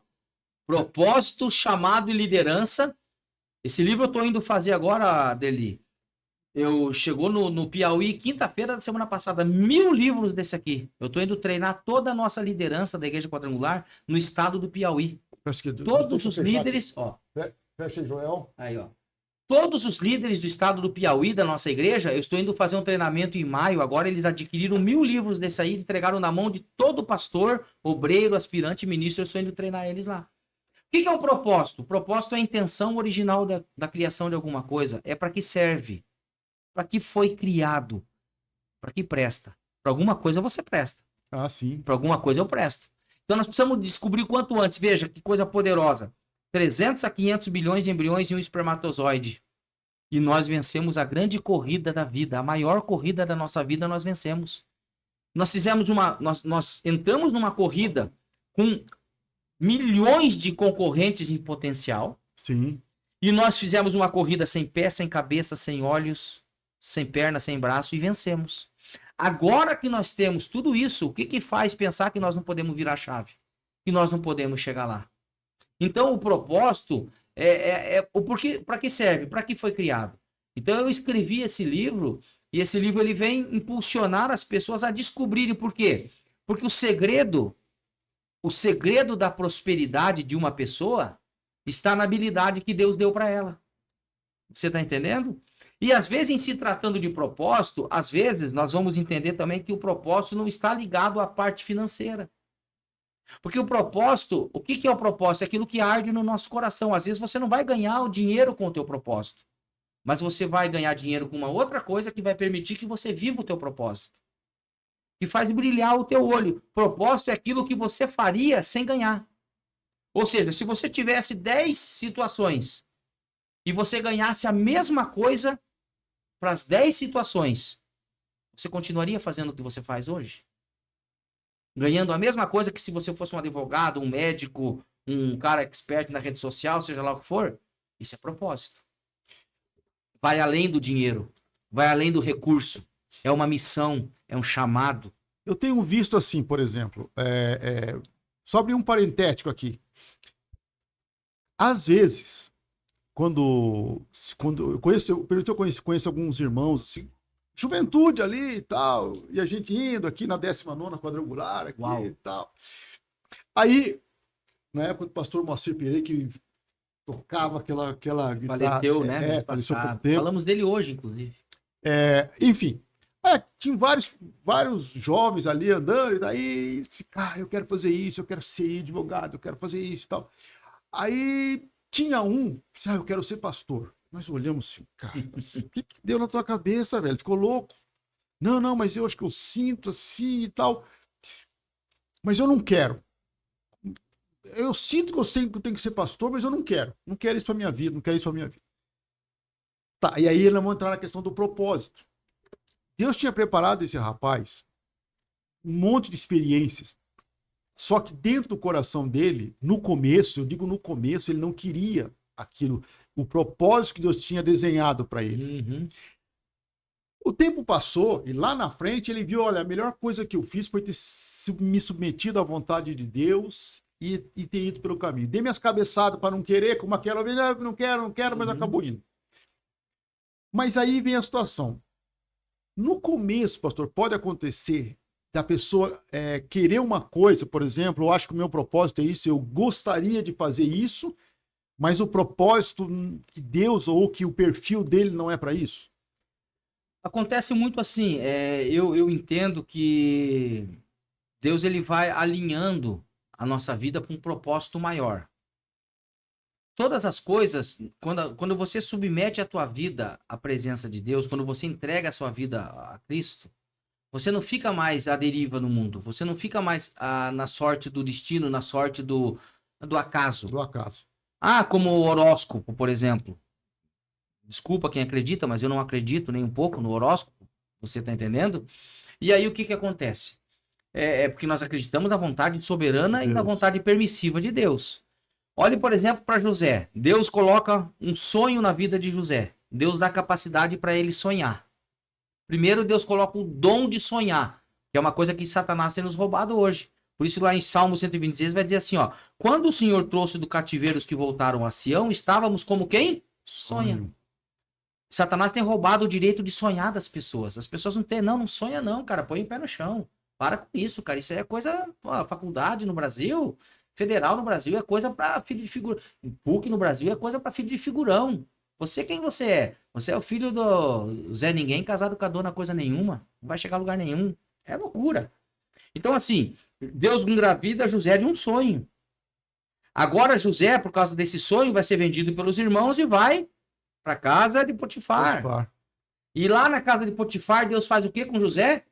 Propósito, chamado e liderança. Esse livro eu estou indo fazer agora, Deli. Chegou no Piauí, quinta-feira da semana passada, 1000 livros desse aqui. Eu estou indo treinar toda a nossa liderança da Igreja Quadrangular no estado do Piauí. Todos os líderes, ó. Fecha aí, Joel. Aí, ó. Todos os líderes do estado do Piauí, da nossa igreja, eu estou indo fazer um treinamento em maio. Agora eles adquiriram 1000 livros desse aí, entregaram na mão de todo pastor, obreiro, aspirante, ministro. Eu estou indo treinar eles lá. O que é o propósito? O propósito é a intenção original da criação de alguma coisa. É para que serve? Para que foi criado? Para que presta? Para alguma coisa você presta. Ah, sim. Para alguma coisa eu presto. Então nós precisamos descobrir o quanto antes. Veja que coisa poderosa. 300 a 500 bilhões de embriões em um espermatozoide. E nós vencemos a grande corrida da vida. A maior corrida da nossa vida nós vencemos. Nós fizemos nós entramos numa corrida com milhões de concorrentes em potencial. Sim. E nós fizemos uma corrida sem pé, sem cabeça, sem olhos, sem perna, sem braço e vencemos. Agora que nós temos tudo isso, o que faz pensar que nós não podemos virar a chave? Que nós não podemos chegar lá? Então o propósito O porquê, para que serve? Para que foi criado? Então eu escrevi esse livro e esse livro ele vem impulsionar as pessoas a descobrirem por quê? Porque o segredo da prosperidade de uma pessoa está na habilidade que Deus deu para ela. Você está entendendo? E às vezes, em se tratando de propósito, às vezes nós vamos entender também que o propósito não está ligado à parte financeira. Porque o propósito, o que é o propósito? É aquilo que arde no nosso coração. Às vezes você não vai ganhar o dinheiro com o teu propósito, mas você vai ganhar dinheiro com uma outra coisa que vai permitir que você viva o teu propósito. Que faz brilhar o teu olho. Propósito é aquilo que você faria sem ganhar. Ou seja, se você tivesse 10 situações e você ganhasse a mesma coisa para as 10 situações, você continuaria fazendo o que você faz hoje? Ganhando a mesma coisa que se você fosse um advogado, um médico, um cara expert na rede social, seja lá o que for? Isso é propósito. Vai além do dinheiro, vai além do recurso. É uma missão, é um chamado. Eu tenho visto assim, por exemplo, só abrir um parentético aqui. Às vezes, quando eu conheço alguns irmãos, assim, juventude ali e tal, e a gente indo aqui na 19ª quadrangular aqui Uau. e tal. Aí, na época do pastor Moacir Pereira, que tocava aquela guitarra. Faleceu, né? Mês Faleceu há pouco passado. tempo. Falamos dele hoje, inclusive. Enfim, tinha vários jovens ali andando, e daí, cara, eu quero fazer isso, eu quero ser advogado, eu quero fazer isso e tal. Aí tinha um, eu quero ser pastor. Nós olhamos assim, cara, o que deu na tua cabeça, velho? Ficou louco? Não, mas eu acho que eu sinto assim e tal. Mas eu não quero. Eu sinto que eu sei que eu tenho que ser pastor, mas eu não quero. Não quero isso pra minha vida, não quero isso pra minha vida. Tá, e aí nós vamos entrar na questão do propósito. Deus tinha preparado esse rapaz um monte de experiências. Só que dentro do coração dele, no começo, eu digo no começo, ele não queria aquilo, o propósito que Deus tinha desenhado para ele. Uhum. O tempo passou e lá na frente ele viu, olha, a melhor coisa que eu fiz foi ter me submetido à vontade de Deus e ter ido pelo caminho. Dei minhas cabeçadas para não querer, como aquela, não quero, mas acabou indo. Mas aí vem a situação. No começo, pastor, pode acontecer da pessoa querer uma coisa, por exemplo, eu acho que o meu propósito é isso, eu gostaria de fazer isso, mas o propósito que Deus ou que o perfil dele não é para isso? Acontece muito assim, eu entendo que Deus ele vai alinhando a nossa vida com um propósito maior. Todas as coisas, quando você submete a tua vida à presença de Deus, quando você entrega a sua vida a Cristo, você não fica mais à deriva no mundo, você não fica mais na sorte do destino, na sorte do acaso. Do acaso. Como o horóscopo, por exemplo. Desculpa quem acredita, mas eu não acredito nem um pouco no horóscopo. Você tá entendendo? E aí o que acontece? Porque nós acreditamos na vontade soberana e na vontade permissiva de Deus. Olhe, por exemplo, para José. Deus coloca um sonho na vida de José. Deus dá capacidade para ele sonhar. Primeiro, Deus coloca o dom de sonhar, que é uma coisa que Satanás tem nos roubado hoje. Por isso, lá em Salmo 126 vai dizer assim, ó. Quando o Senhor trouxe do cativeiro os que voltaram a Sião, estávamos como quem? Sonha. Satanás tem roubado o direito de sonhar das pessoas. As pessoas não sonha não, cara. Põe o pé no chão. Para com isso, cara. Isso aí é coisa... faculdade no Brasil, federal no Brasil é coisa para filho de figurão. PUC no Brasil é coisa para filho de figurão. Você quem você é? Você é o filho do Zé Ninguém casado com a dona coisa nenhuma. Não vai chegar a lugar nenhum. É loucura. Então, assim, Deus engravida José de um sonho. Agora, José, por causa desse sonho, vai ser vendido pelos irmãos e vai para casa de Potifar. E lá na casa de Potifar, Deus faz o que com José?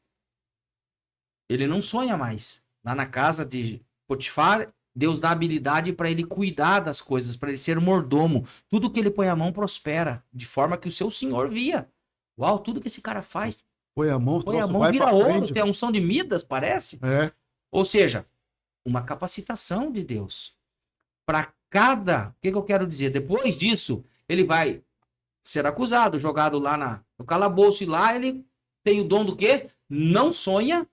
Ele não sonha mais. Lá na casa de Potifar, Deus dá habilidade para ele cuidar das coisas, para ele ser mordomo. Tudo que ele põe a mão prospera, de forma que o seu senhor via. Uau, tudo que esse cara faz. Põe a mão vira ouro, tem a unção de Midas, parece. Ou seja, uma capacitação de Deus. Para cada... O que eu quero dizer? Depois disso, ele vai ser acusado, jogado lá no calabouço, e lá ele tem o dom do quê? Não sonha,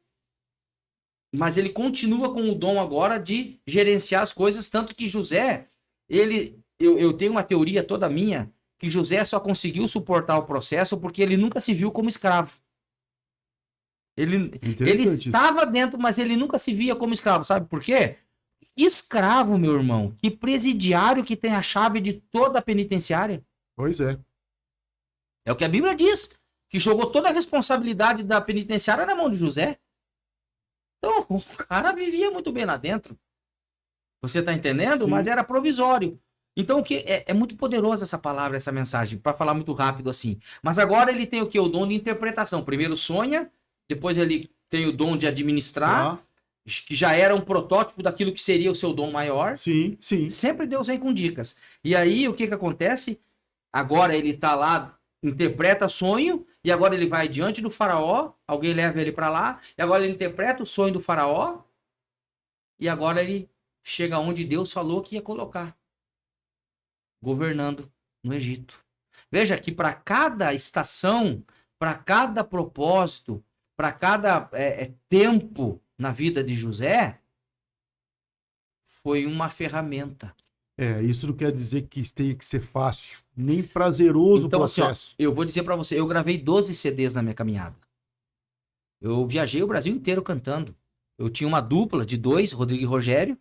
mas ele continua com o dom agora de gerenciar as coisas, tanto que José, ele eu tenho uma teoria toda minha que José só conseguiu suportar o processo porque ele nunca se viu como escravo. Ele Interessante isso. estava dentro, mas ele nunca se via como escravo. Sabe por quê? Escravo, meu irmão, que presidiário que tem a chave de toda a penitenciária. Pois é. É o que a Bíblia diz, que jogou toda a responsabilidade da penitenciária na mão de José. Então, o cara vivia muito bem lá dentro. Você tá entendendo? Sim. Mas era provisório. Então, o que é muito poderosa essa palavra, essa mensagem, para falar muito rápido assim. Mas agora ele tem o que? O dom de interpretação. Primeiro sonha, depois ele tem o dom de administrar, Tá. que já era um protótipo daquilo que seria o seu dom maior. Sim, sim. Sempre Deus vem com dicas. E aí, o que que acontece? Agora ele tá lá, interpreta sonho, e agora ele vai diante do faraó, alguém leva ele para lá, e agora ele interpreta o sonho do faraó, e agora ele chega onde Deus falou que ia colocar, governando no Egito. Veja que para cada estação, para cada propósito, para cada tempo na vida de José, foi uma ferramenta. Isso não quer dizer que tenha que ser fácil, nem prazeroso o Então, assim, ó, processo. eu vou dizer para você, eu gravei 12 CDs na minha caminhada. Eu viajei o Brasil inteiro cantando. Eu tinha uma dupla de 2, Rodrigo e Rogério,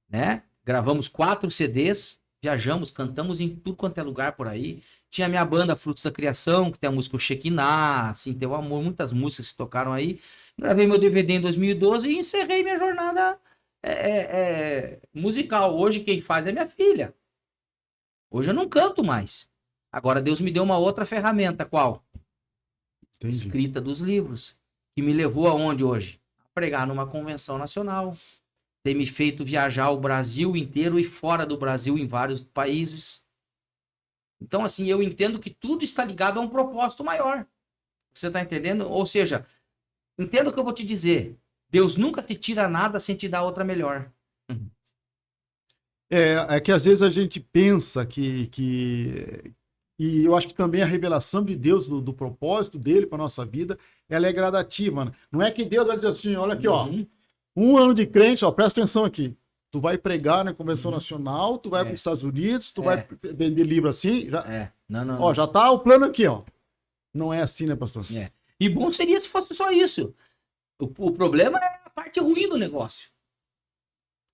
né? Gravamos 4 CDs, viajamos, cantamos em tudo quanto é lugar por aí. Tinha a minha banda Frutos da Criação, que tem a música O Shekinah, assim, tem o Amor, muitas músicas que tocaram aí. Gravei meu DVD em 2012 e encerrei minha jornada musical. Hoje quem faz é minha filha. Hoje eu não canto mais. Agora Deus me deu uma outra ferramenta, qual? Entendi. Escrita dos livros, que me levou aonde hoje? A pregar numa convenção nacional. Tem me feito viajar o Brasil inteiro e fora do Brasil em vários países. Então, assim, eu entendo que tudo está ligado a um propósito maior. Você está entendendo? Ou seja, entenda o que eu vou te dizer. Deus nunca te tira nada sem te dar outra melhor. É que às vezes a gente pensa e eu acho que também a revelação de Deus, do propósito dele para nossa vida, ela é gradativa, né? Não é que Deus vai dizer assim, olha aqui, ó, 1 ano de crente, ó, presta atenção aqui. Tu vai pregar na convenção nacional, tu vai para os Estados Unidos, tu vai vender livro assim, já, Não. ó, já tá o plano aqui, ó. Não é assim, né, pastor? E bom seria se fosse só isso. O problema é a parte ruim do negócio.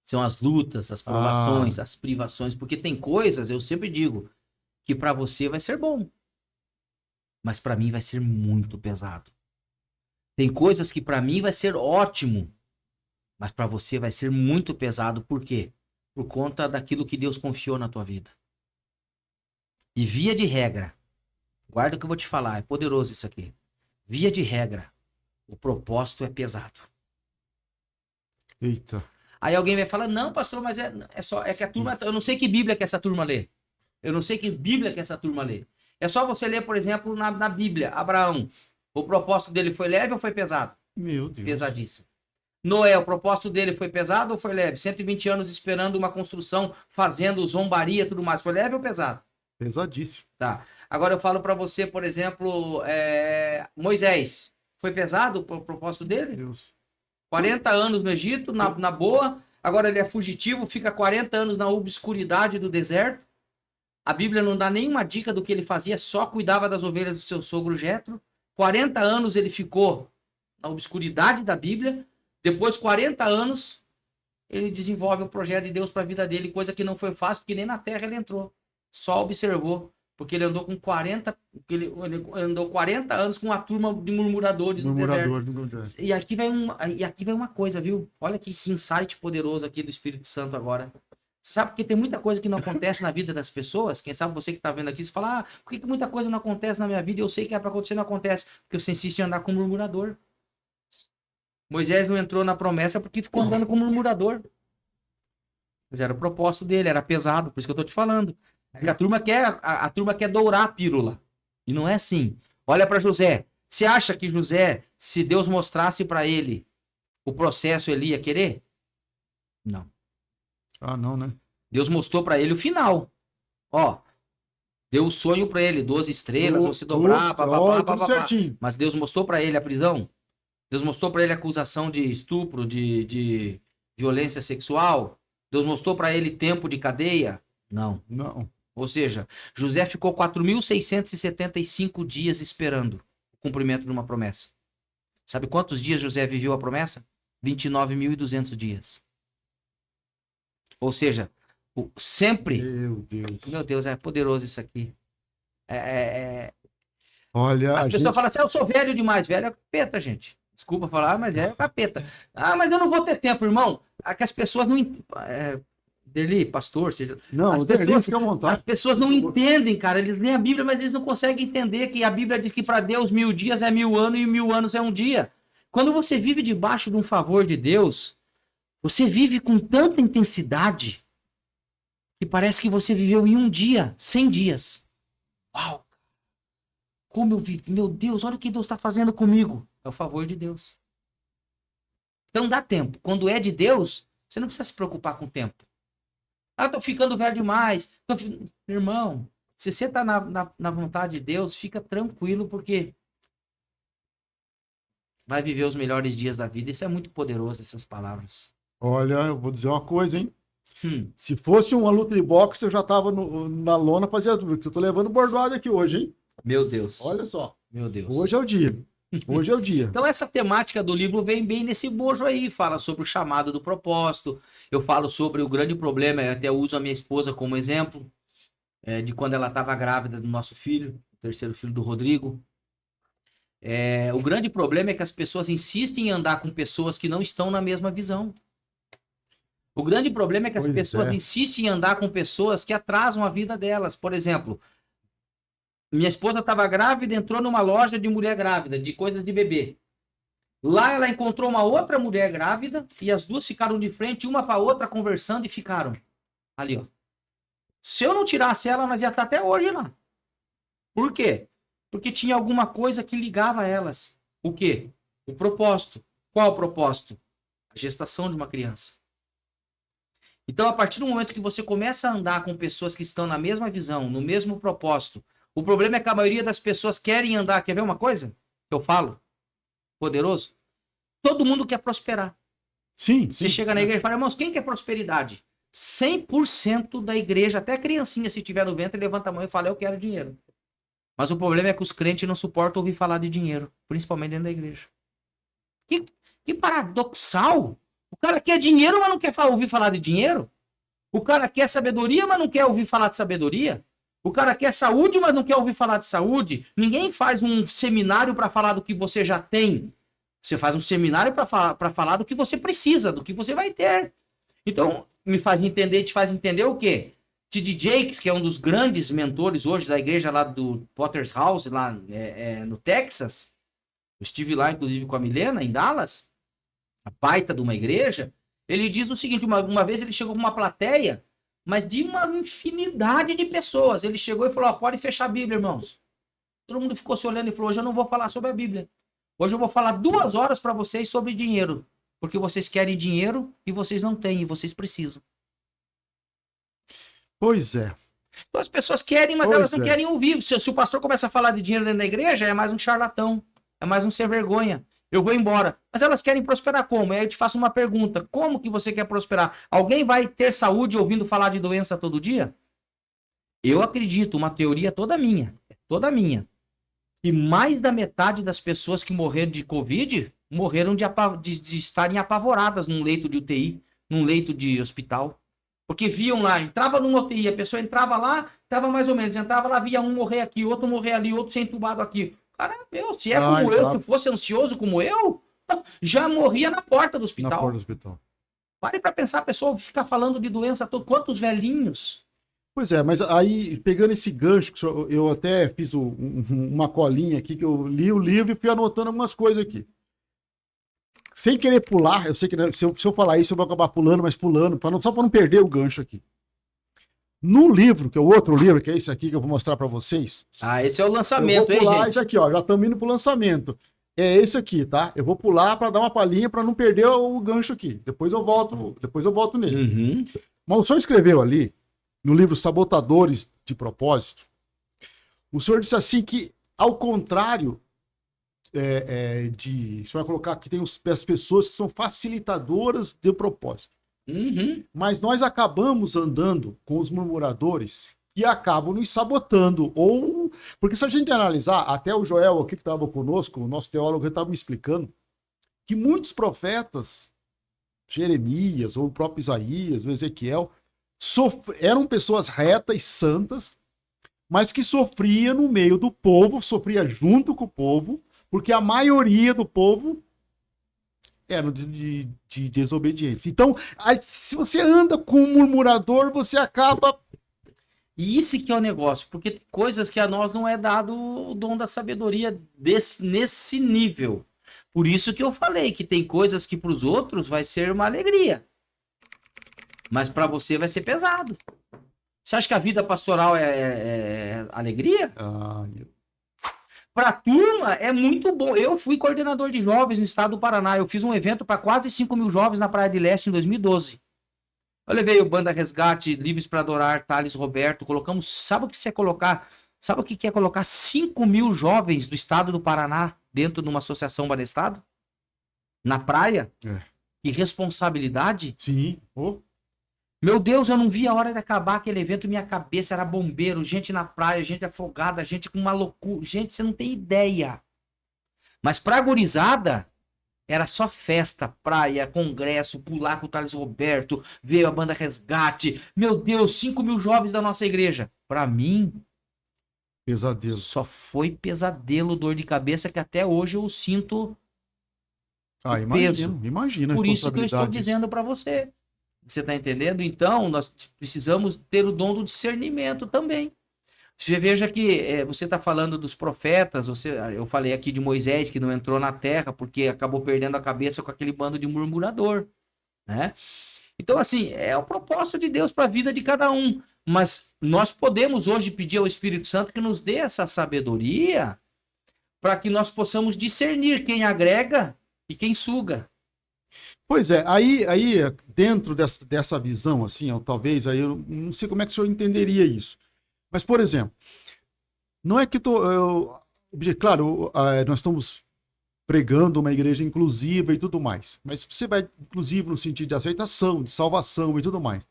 São as lutas, as provações, as privações, porque tem coisas, eu sempre digo, que para você vai ser bom, mas para mim vai ser muito pesado. Tem coisas que para mim vai ser ótimo, mas para você vai ser muito pesado. Por quê? Por conta daquilo que Deus confiou na tua vida. E via de regra, guarda o que eu vou te falar, é poderoso isso aqui. Via de regra, o propósito é pesado. Eita. Aí alguém vai falar, não, pastor, mas é que a turma, eu não sei que Bíblia que essa turma lê. Eu não sei que Bíblia que essa turma lê. É só você ler, por exemplo, na Bíblia, Abraão. O propósito dele foi leve ou foi pesado? Meu Deus. Pesadíssimo. Noé, o propósito dele foi pesado ou foi leve? 120 anos esperando uma construção, fazendo zombaria e tudo mais. Foi leve ou pesado? Pesadíssimo. Tá. Agora eu falo para você, por exemplo, Moisés. Foi pesado o propósito dele? Deus. 40 anos no Egito, na boa. Agora ele é fugitivo, fica 40 anos na obscuridade do deserto. A Bíblia não dá nenhuma dica do que ele fazia, só cuidava das ovelhas do seu sogro Jetro. 40 anos ele ficou na obscuridade da Bíblia. Depois, 40 anos, ele desenvolve o projeto de Deus para a vida dele, coisa que não foi fácil, porque nem na terra ele entrou. Só observou. Porque ele andou com 40, ele andou 40 anos com uma turma de murmuradores no deserto. E aqui vai uma coisa, viu? Olha que insight poderoso aqui do Espírito Santo agora. Você sabe que tem muita coisa que não acontece na vida das pessoas? Quem sabe você que está vendo aqui, você fala, por que muita coisa não acontece na minha vida? Eu sei que é para acontecer, não acontece. Porque você insiste em andar com murmurador. Moisés não entrou na promessa porque ficou andando com murmurador. Mas era o propósito dele, era pesado, por isso que eu tô te falando. É que a turma quer dourar a pílula. E não é assim. Olha para José. Você acha que José, se Deus mostrasse para ele o processo, ele ia querer? Não. Não, né? Deus mostrou para ele o final. Ó, deu o sonho para ele, 12 estrelas, vão se dobrar, tudo certinho. Mas Deus mostrou para ele a prisão. Deus mostrou para ele a acusação de estupro, de violência sexual. Deus mostrou para ele tempo de cadeia, Não. Não. Ou seja, José ficou 4.675 dias esperando o cumprimento de uma promessa. Sabe quantos dias José viveu a promessa? 29.200 dias. Ou seja, sempre... Meu Deus. Meu Deus, é poderoso isso aqui. Olha, As a pessoas gente... falam assim, eu sou velho demais. Velho é capeta, gente. Desculpa falar, mas é capeta. Ah, mas eu não vou ter tempo, irmão. É que as pessoas não... Derli, pastor, seja... Não, As o Derli pessoas, fica à vontade. as pessoas não entendem, cara. Eles leem a Bíblia, mas eles não conseguem entender que a Bíblia diz que para Deus 1000 dias é 1000 anos e 1000 anos é um dia. Quando você vive debaixo de um favor de Deus, você vive com tanta intensidade que parece que você viveu em um dia, 100 dias. Uau! Como eu vivi, meu Deus, olha o que Deus está fazendo comigo. É o favor de Deus. Então dá tempo. Quando é de Deus, você não precisa se preocupar com o tempo. Ah, tô ficando velho demais. Irmão, se você tá na vontade de Deus, fica tranquilo, porque vai viver os melhores dias da vida. Isso é muito poderoso, essas palavras. Olha, eu vou dizer uma coisa, hein? Hum, Se fosse uma luta de boxe, eu já tava na lona fazia tudo. Porque eu tô levando bordoada aqui hoje, hein? meu Deus. Olha só. Meu Deus. Hoje é o dia. Hoje é o dia. Então essa temática do livro vem bem nesse bojo aí, fala sobre o chamado do propósito, eu falo sobre o grande problema, eu até uso a minha esposa como exemplo, de quando ela estava grávida do nosso filho, o terceiro filho do Rodrigo. O grande problema é que as pessoas insistem em andar com pessoas que não estão na mesma visão. O grande problema é que as Pois pessoas é. insistem em andar com pessoas que atrasam a vida delas. Por exemplo, minha esposa estava grávida, entrou numa loja de mulher grávida, de coisas de bebê. Lá ela encontrou uma outra mulher grávida e as duas ficaram de frente, uma para outra, conversando e ficaram ali, ó. Se eu não tirasse ela, nós ia estar até hoje lá. Por quê? Porque tinha alguma coisa que ligava elas. O quê? O propósito. Qual o propósito? A gestação de uma criança. Então, a partir do momento que você começa a andar com pessoas que estão na mesma visão, no mesmo propósito, o problema é que a maioria das pessoas querem andar. Quer ver uma coisa? Que eu falo? Poderoso? Todo mundo quer prosperar. Sim, Você sim. chega na igreja e fala, irmãos, quem quer prosperidade? 100% da igreja, até criancinha, se tiver no ventre, levanta a mão e fala, eu quero dinheiro. Mas o problema é que os crentes não suportam ouvir falar de dinheiro, principalmente dentro da igreja. Que paradoxal! O cara quer dinheiro, mas não quer ouvir falar de dinheiro. O cara quer sabedoria, mas não quer ouvir falar de sabedoria. O cara quer saúde, mas não quer ouvir falar de saúde. Ninguém faz um seminário para falar do que você já tem. Você faz um seminário para falar do que você precisa, do que você vai ter. Então, te faz entender o quê? T.D. Jakes, que é um dos grandes mentores hoje da igreja lá do Potter's House, lá no Texas. Eu estive lá, inclusive, com a Milena, em Dallas, a baita de uma igreja. Ele diz o seguinte, uma vez ele chegou com uma plateia, mas de uma infinidade de pessoas. Ele chegou e falou, ó, pode fechar a Bíblia, irmãos. Todo mundo ficou se olhando e falou, hoje eu não vou falar sobre a Bíblia. Hoje eu vou falar 2 horas para vocês sobre dinheiro. Porque vocês querem dinheiro e vocês não têm, e vocês precisam. Pois é. Então as pessoas querem, mas elas não querem ouvir. Se o pastor começa a falar de dinheiro dentro da igreja, é mais um charlatão. É mais um ser vergonha. Eu vou embora. Mas elas querem prosperar como? Aí eu te faço uma pergunta. Como que você quer prosperar? Alguém vai ter saúde ouvindo falar de doença todo dia? Eu acredito, uma teoria toda minha, que mais da metade das pessoas que morreram de Covid morreram de estarem apavoradas num leito de UTI, num leito de hospital. Porque viam lá, entrava numa UTI, a pessoa entrava lá, estava mais ou menos, entrava lá, via um morrer aqui, outro morrer ali, outro ser entubado aqui. Cara, se é como eu, se fosse ansioso como eu, já morria na porta do hospital. Na porta do hospital. Pare para pensar, a pessoa ficar falando de doença, quantos velhinhos. Pois é, mas aí, pegando esse gancho, eu até fiz uma colinha aqui, que eu li o livro e fui anotando algumas coisas aqui. Sem querer pular, eu sei que se eu falar isso, eu vou acabar pulando, mas pulando, só para não perder o gancho aqui. No livro, que é o outro livro, que é esse aqui que eu vou mostrar para vocês. Ah, esse é o lançamento, eu vou pular hein, gente? esse aqui, ó, já estamos indo pro lançamento. É esse aqui, tá? Eu vou pular para dar uma palhinha para não perder o gancho aqui. Depois eu volto nele. Uhum. Mas o senhor escreveu ali, no livro Sabotadores de Propósito, o senhor disse assim que, ao contrário você vai colocar que tem as pessoas que são facilitadoras de propósito. Uhum. Mas nós acabamos andando com os murmuradores e acabam nos sabotando. Ou. Porque se a gente analisar, até o Joel aqui que estava conosco, o nosso teólogo, estava me explicando, que muitos profetas, Jeremias, ou o próprio Isaías, o Ezequiel, eram pessoas retas e santas, mas que sofria no meio do povo, sofria junto com o povo, porque a maioria do povo eram de desobedientes. Então, se você anda com um murmurador, você acaba. E isso que é o negócio, porque tem coisas que a nós não é dado o dom da sabedoria nesse nível. Por isso que eu falei que tem coisas que para os outros vai ser uma alegria, mas para você vai ser pesado. Você acha que a vida pastoral é alegria? Para a turma é muito bom. Eu fui coordenador de jovens no estado do Paraná. Eu fiz um evento para quase 5.000 jovens na Praia de Leste em 2012. Eu levei o Banda Resgate, Livres para Adorar, Thales Roberto. Colocamos. Sabe o que é colocar? Sabe o que é colocar 5.000 jovens do estado do Paraná dentro de uma associação Banestado? Na praia? Que responsabilidade? Sim. Oh. Meu Deus, eu não vi a hora de acabar aquele evento. Minha cabeça era bombeiro, gente na praia, gente afogada, gente com uma loucura. Gente, você não tem ideia. Mas pra gurizada, era só festa, praia, congresso, pular com o Thales Roberto, ver a Banda Resgate. Meu Deus, 5.000 jovens da nossa igreja. Pra mim, pesadelo. Só foi pesadelo, dor de cabeça, que até hoje eu sinto peso. Imagina. Por isso que eu estou dizendo pra você. Você tá entendendo? Então, nós precisamos ter o dom do discernimento também. Você veja que você está falando dos profetas, eu falei aqui de Moisés, que não entrou na terra porque acabou perdendo a cabeça com aquele bando de murmurador, né? Então, assim, é o propósito de Deus para a vida de cada um. Mas nós podemos hoje pedir ao Espírito Santo que nos dê essa sabedoria para que nós possamos discernir quem agrega e quem suga. Pois é, aí dentro dessa visão, assim, talvez, aí eu não sei como é que o senhor entenderia isso. Mas, por exemplo, não é que claro, nós estamos pregando uma igreja inclusiva e tudo mais, mas você vai inclusivo no sentido de aceitação, de salvação e tudo mais.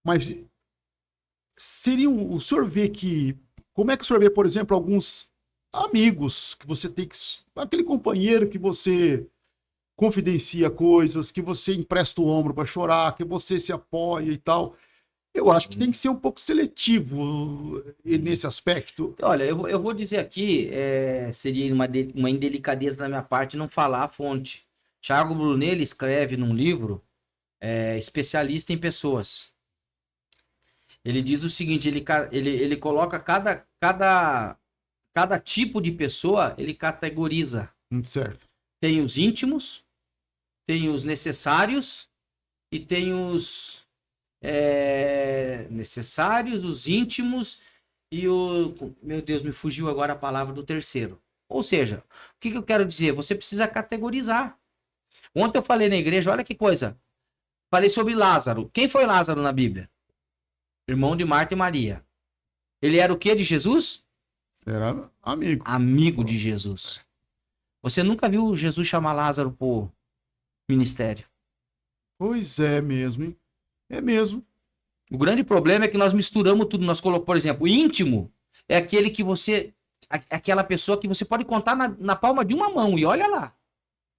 Mas o senhor vê que, como é que o senhor vê, por exemplo, alguns amigos que você tem aquele companheiro que você confidencia coisas, que você empresta o ombro para chorar, que você se apoia e tal. Eu acho que tem que ser um pouco seletivo nesse aspecto. Olha, eu vou dizer aqui, seria uma indelicadeza da minha parte não falar a fonte. Thiago Brunelli escreve num livro, especialista em pessoas. Ele diz o seguinte, ele coloca cada tipo de pessoa, ele categoriza. Certo. Tem os íntimos, tem os necessários e tem os necessários, os íntimos e o... Meu Deus, me fugiu agora a palavra do terceiro. Ou seja, o que eu quero dizer? Você precisa categorizar. Ontem eu falei na igreja, olha que coisa. Falei sobre Lázaro. Quem foi Lázaro na Bíblia? Irmão de Marta e Maria. Ele era o quê de Jesus? Era amigo. Amigo de Jesus. Você nunca viu Jesus chamar Lázaro pro ministério? Pois é mesmo, hein? É mesmo. O grande problema é que nós misturamos tudo. Nós colocamos, por exemplo, íntimo é aquele que aquela pessoa que você pode contar na palma de uma mão. E olha lá.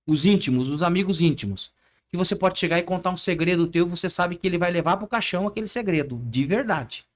Os íntimos, os amigos íntimos. Que você pode chegar e contar um segredo teu, você sabe que ele vai levar pro caixão aquele segredo. De verdade.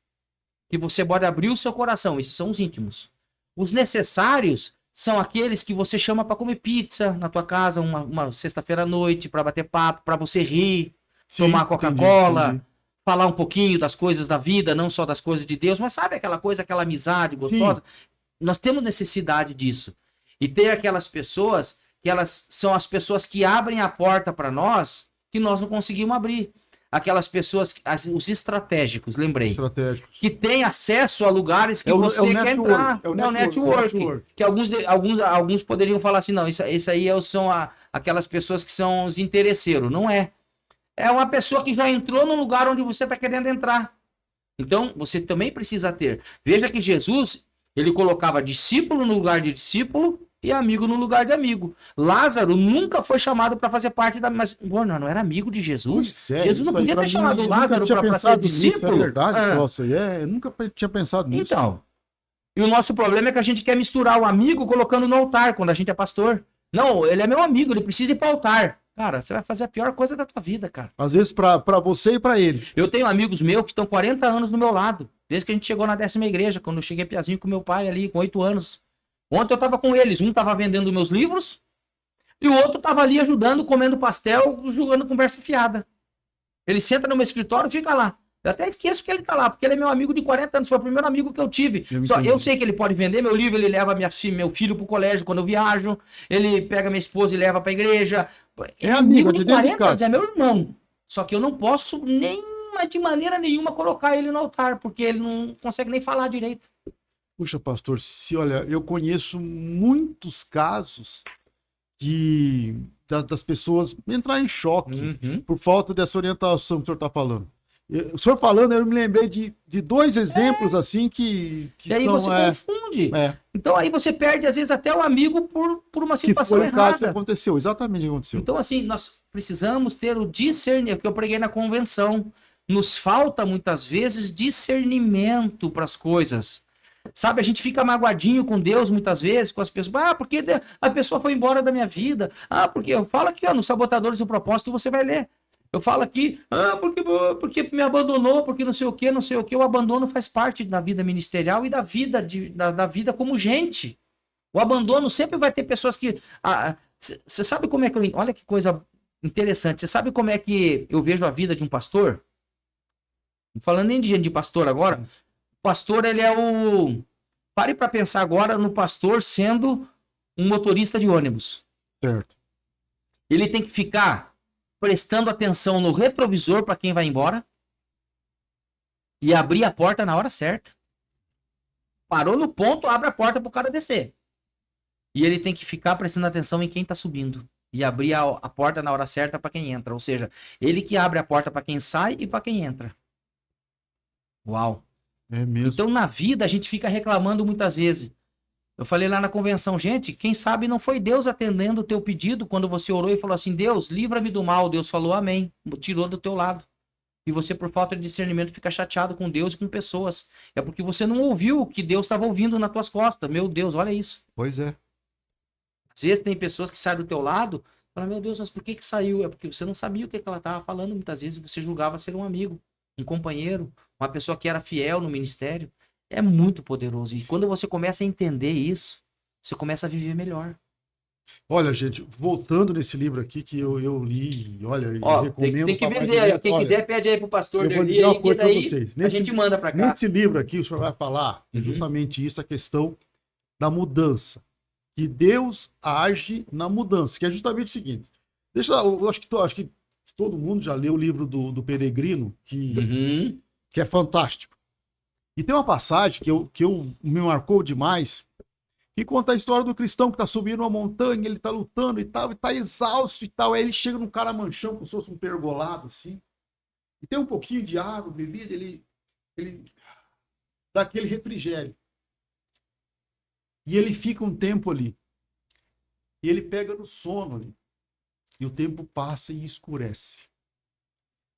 Que você pode abrir o seu coração. Esses são os íntimos. Os necessários são aqueles que você chama para comer pizza na tua casa uma sexta-feira à noite, para bater papo, para você rir, tomar Coca-Cola, falar um pouquinho das coisas da vida, não só das coisas de Deus, mas sabe aquela coisa, aquela amizade gostosa? Sim. Nós temos necessidade disso. E tem aquelas pessoas que elas são as pessoas que abrem a porta para nós que nós não conseguimos abrir. Aquelas pessoas, os estratégicos, lembrei. Estratégicos. Que têm acesso a lugares que você quer entrar. É o network. Que alguns poderiam falar assim, não, isso aí são aquelas pessoas que são os interesseiros. Não é. É uma pessoa que já entrou no lugar onde você está querendo entrar. Então, você também precisa ter. Veja que Jesus, ele colocava discípulo no lugar de discípulo e amigo no lugar de amigo. Lázaro nunca foi chamado para fazer parte da... Mas, não era amigo de Jesus? Pois é, Jesus não isso aí podia pra ter mim, chamado eu Lázaro nunca tinha para ser pensado nisso, é discípulo? verdade, Ah, nossa, eu nunca tinha pensado nisso. então, e o nosso problema é que a gente quer misturar o amigo colocando no altar, quando a gente é pastor. Não, ele é meu amigo, ele precisa ir para o altar. Cara, você vai fazer a pior coisa da tua vida, cara. Às vezes pra você e pra ele. Eu tenho amigos meus que estão 40 anos do meu lado, desde que a gente chegou na 10ª igreja, quando eu cheguei piazinho com meu pai ali, com 8 anos. Ontem eu tava com eles, um tava vendendo meus livros, e o outro tava ali ajudando, comendo pastel, jogando conversa fiada. Ele senta no meu escritório e fica lá. Eu até esqueço que ele tá lá, porque ele é meu amigo de 40 anos, foi o primeiro amigo que eu tive. Eu sei que ele pode vender meu livro, ele leva meu filho pro colégio quando eu viajo, ele pega minha esposa e leva pra igreja. É amigo de 40 anos, casa. é meu irmão. Só que eu não posso de maneira nenhuma colocar ele no altar, porque ele não consegue nem falar direito. Puxa, pastor, olha, eu conheço muitos casos das pessoas entrar em choque por falta dessa orientação que o senhor está falando. O senhor falando, eu me lembrei de 2 exemplos assim que E aí você confunde. Então aí você perde, às vezes, até o amigo por uma situação que foi o caso que errada. aconteceu, exatamente o que aconteceu. Então, assim, nós precisamos ter o discernimento, que eu preguei na convenção. Nos falta, muitas vezes, discernimento para as coisas. Sabe, a gente fica magoadinho com Deus, muitas vezes, com as pessoas. Ah, porque a pessoa foi embora da minha vida. Ah, porque eu falo aqui, ó, no Sabotadores do Propósito, você vai ler. Eu falo aqui, porque me abandonou, porque não sei o que, não sei o que. O abandono faz parte da vida ministerial e da vida, da vida como gente. O abandono sempre vai ter pessoas que... Você sabe como é que eu... Olha que coisa interessante. Você sabe como é que eu vejo a vida de um pastor? Não falando nem de gente de pastor agora. O pastor, ele é o... Pare para pensar agora no pastor sendo um motorista de ônibus. Certo. Ele tem que ficar prestando atenção no retrovisor para quem vai embora e abrir a porta na hora certa. Parou no ponto, abre a porta para o cara descer. E ele tem que ficar prestando atenção em quem está subindo e abrir a porta na hora certa para quem entra. Ou seja, ele que abre a porta para quem sai e para quem entra. Uau! É mesmo. Então, na vida, a gente fica reclamando muitas vezes. Eu falei lá na convenção, gente, quem sabe não foi Deus atendendo o teu pedido quando você orou e falou assim, Deus, livra-me do mal. Deus falou amém, tirou do teu lado. E você, por falta de discernimento, fica chateado com Deus e com pessoas. É porque você não ouviu o que Deus estava ouvindo nas tuas costas. Meu Deus, olha isso. Pois é. Às vezes tem pessoas que saem do teu lado e falam, meu Deus, mas por que saiu? É porque você não sabia o que ela estava falando. Muitas vezes você julgava ser um amigo, um companheiro, uma pessoa que era fiel no ministério. É muito poderoso. E quando você começa a entender isso, você começa a viver melhor. Olha, gente, voltando nesse livro aqui que eu li, olha, Ó, recomendo. tem que vender aí. Quem quiser, pede aí pro pastor eu vou dele dizer uma aí, coisa que para daí vocês. a gente manda para cá. Nesse livro aqui, o senhor vai falar justamente isso, a questão da mudança. Que Deus age na mudança, que é justamente o seguinte. Eu acho que todo mundo já leu o livro do Peregrino, que é fantástico. E tem uma passagem que me marcou demais, que conta a história do cristão que está subindo uma montanha, ele está lutando e tal, e está exausto e tal. Aí ele chega num caramanchão, como se fosse um pergolado, assim, e tem um pouquinho de água, bebida, ele dá aquele refrigério. E ele fica um tempo ali. E ele pega no sono ali. E o tempo passa e escurece.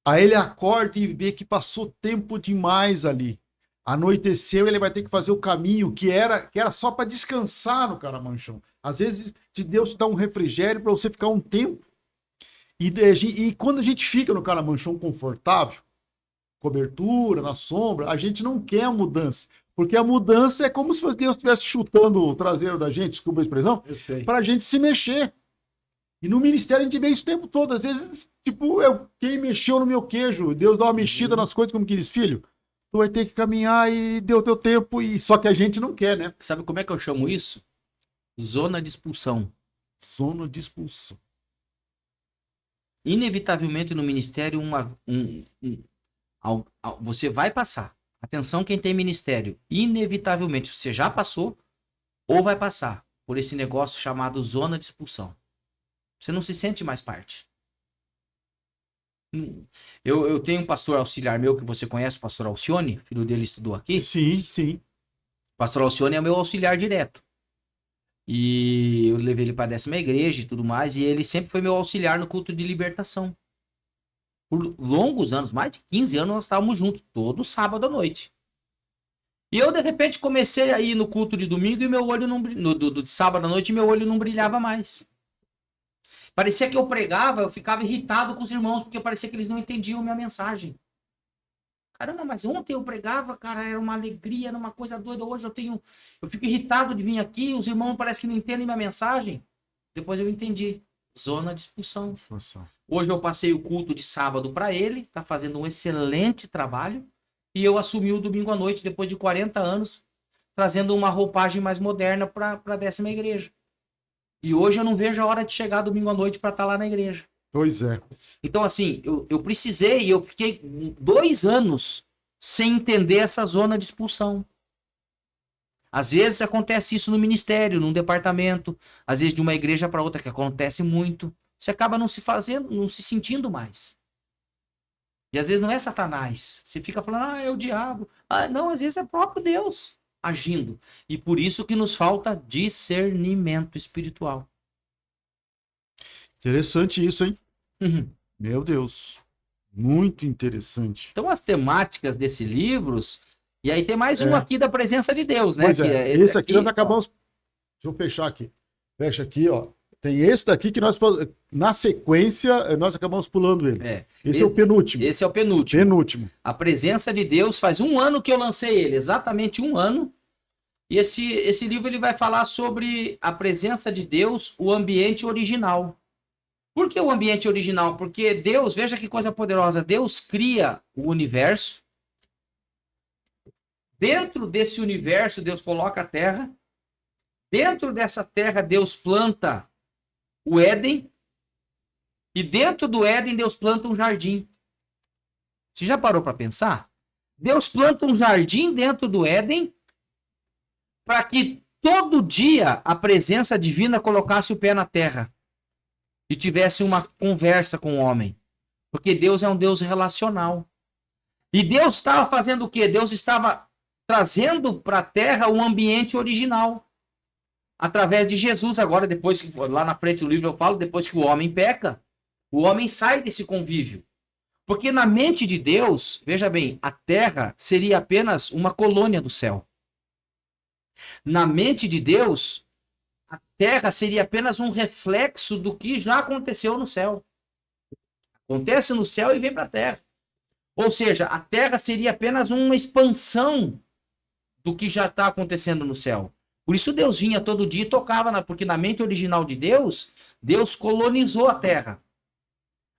Aí ele acorda e vê que passou tempo demais ali. Anoiteceu, ele vai ter que fazer o caminho que era só para descansar no caramanchão. Às vezes, Deus te dá um refrigério para você ficar um tempo. E quando a gente fica no caramanchão confortável, cobertura, na sombra, a gente não quer a mudança. Porque a mudança é como se Deus estivesse chutando o traseiro da gente, desculpa a expressão, para a gente se mexer. E no ministério a gente vê isso o tempo todo. Às vezes, tipo, quem mexeu no meu queijo, Deus dá uma mexida nas coisas, como que diz, filho, tu vai ter que caminhar e deu teu tempo, só que a gente não quer, né? Sabe como é que eu chamo isso? Zona de expulsão. Zona de expulsão. Inevitavelmente no ministério, você vai passar. Atenção quem tem ministério. Inevitavelmente, você já passou ou vai passar por esse negócio chamado zona de expulsão. Você não se sente mais parte. Eu tenho um pastor auxiliar meu que você conhece, o pastor Alcione, filho dele estudou aqui. Sim, sim. O pastor Alcione é meu auxiliar direto. E eu levei ele para a 10ª igreja e tudo mais. E ele sempre foi meu auxiliar no culto de libertação. Por longos anos, mais de 15 anos, nós estávamos juntos, todo sábado à noite. E eu, de repente, comecei a ir no culto de domingo e meu olho não de sábado à noite, meu olho não brilhava mais. Parecia que eu pregava, eu ficava irritado com os irmãos, porque parecia que eles não entendiam a minha mensagem. Caramba, mas ontem eu pregava, cara, era uma alegria, era uma coisa doida. Hoje eu fico irritado de vir aqui, os irmãos parecem que não entendem minha mensagem. Depois eu entendi. Zona de expulsão. Hoje eu passei o culto de sábado para ele, tá fazendo um excelente trabalho. E eu assumi o domingo à noite, depois de 40 anos, trazendo uma roupagem mais moderna para a 10ª igreja. E hoje eu não vejo a hora de chegar domingo à noite para estar lá na igreja. Pois é. Então, assim, eu precisei, eu fiquei 2 anos sem entender essa zona de expulsão. Às vezes acontece isso no ministério, num departamento, às vezes de uma igreja para outra, que acontece muito. Você acaba não se sentindo mais. E às vezes não é Satanás. Você fica falando, é o diabo. Não, às vezes é próprio Deus agindo. E por isso que nos falta discernimento espiritual. Interessante isso, hein? Meu Deus. Muito interessante. Então as temáticas desse livros... E aí tem mais um aqui da presença de Deus, né? Pois é. Esse aqui nós acabamos... Deixa eu fechar aqui. Fecha aqui, ó. Tem esse daqui que nós, na sequência, nós acabamos pulando ele. Esse é o penúltimo. Esse é o penúltimo. A presença de Deus, faz 1 ano que eu lancei ele, exatamente 1 ano. E esse livro ele vai falar sobre a presença de Deus, o ambiente original. Por que o ambiente original? Porque Deus, veja que coisa poderosa, Deus cria o universo. Dentro desse universo, Deus coloca a terra. Dentro dessa terra, Deus planta o Éden. E dentro do Éden, Deus planta um jardim. Você já parou para pensar? Deus planta um jardim dentro do Éden para que todo dia a presença divina colocasse o pé na terra e tivesse uma conversa com o homem. Porque Deus é um Deus relacional. E Deus estava fazendo o quê? Deus estava trazendo para a terra o ambiente original. Através de Jesus, agora, depois que lá na frente do livro eu falo, depois que o homem peca, o homem sai desse convívio. Porque na mente de Deus, veja bem, a terra seria apenas uma colônia do céu. Na mente de Deus, a terra seria apenas um reflexo do que já aconteceu no céu. Acontece no céu e vem para a terra. Ou seja, a terra seria apenas uma expansão do que já está acontecendo no céu. Por isso Deus vinha todo dia e tocava, porque na mente original de Deus, Deus colonizou a terra.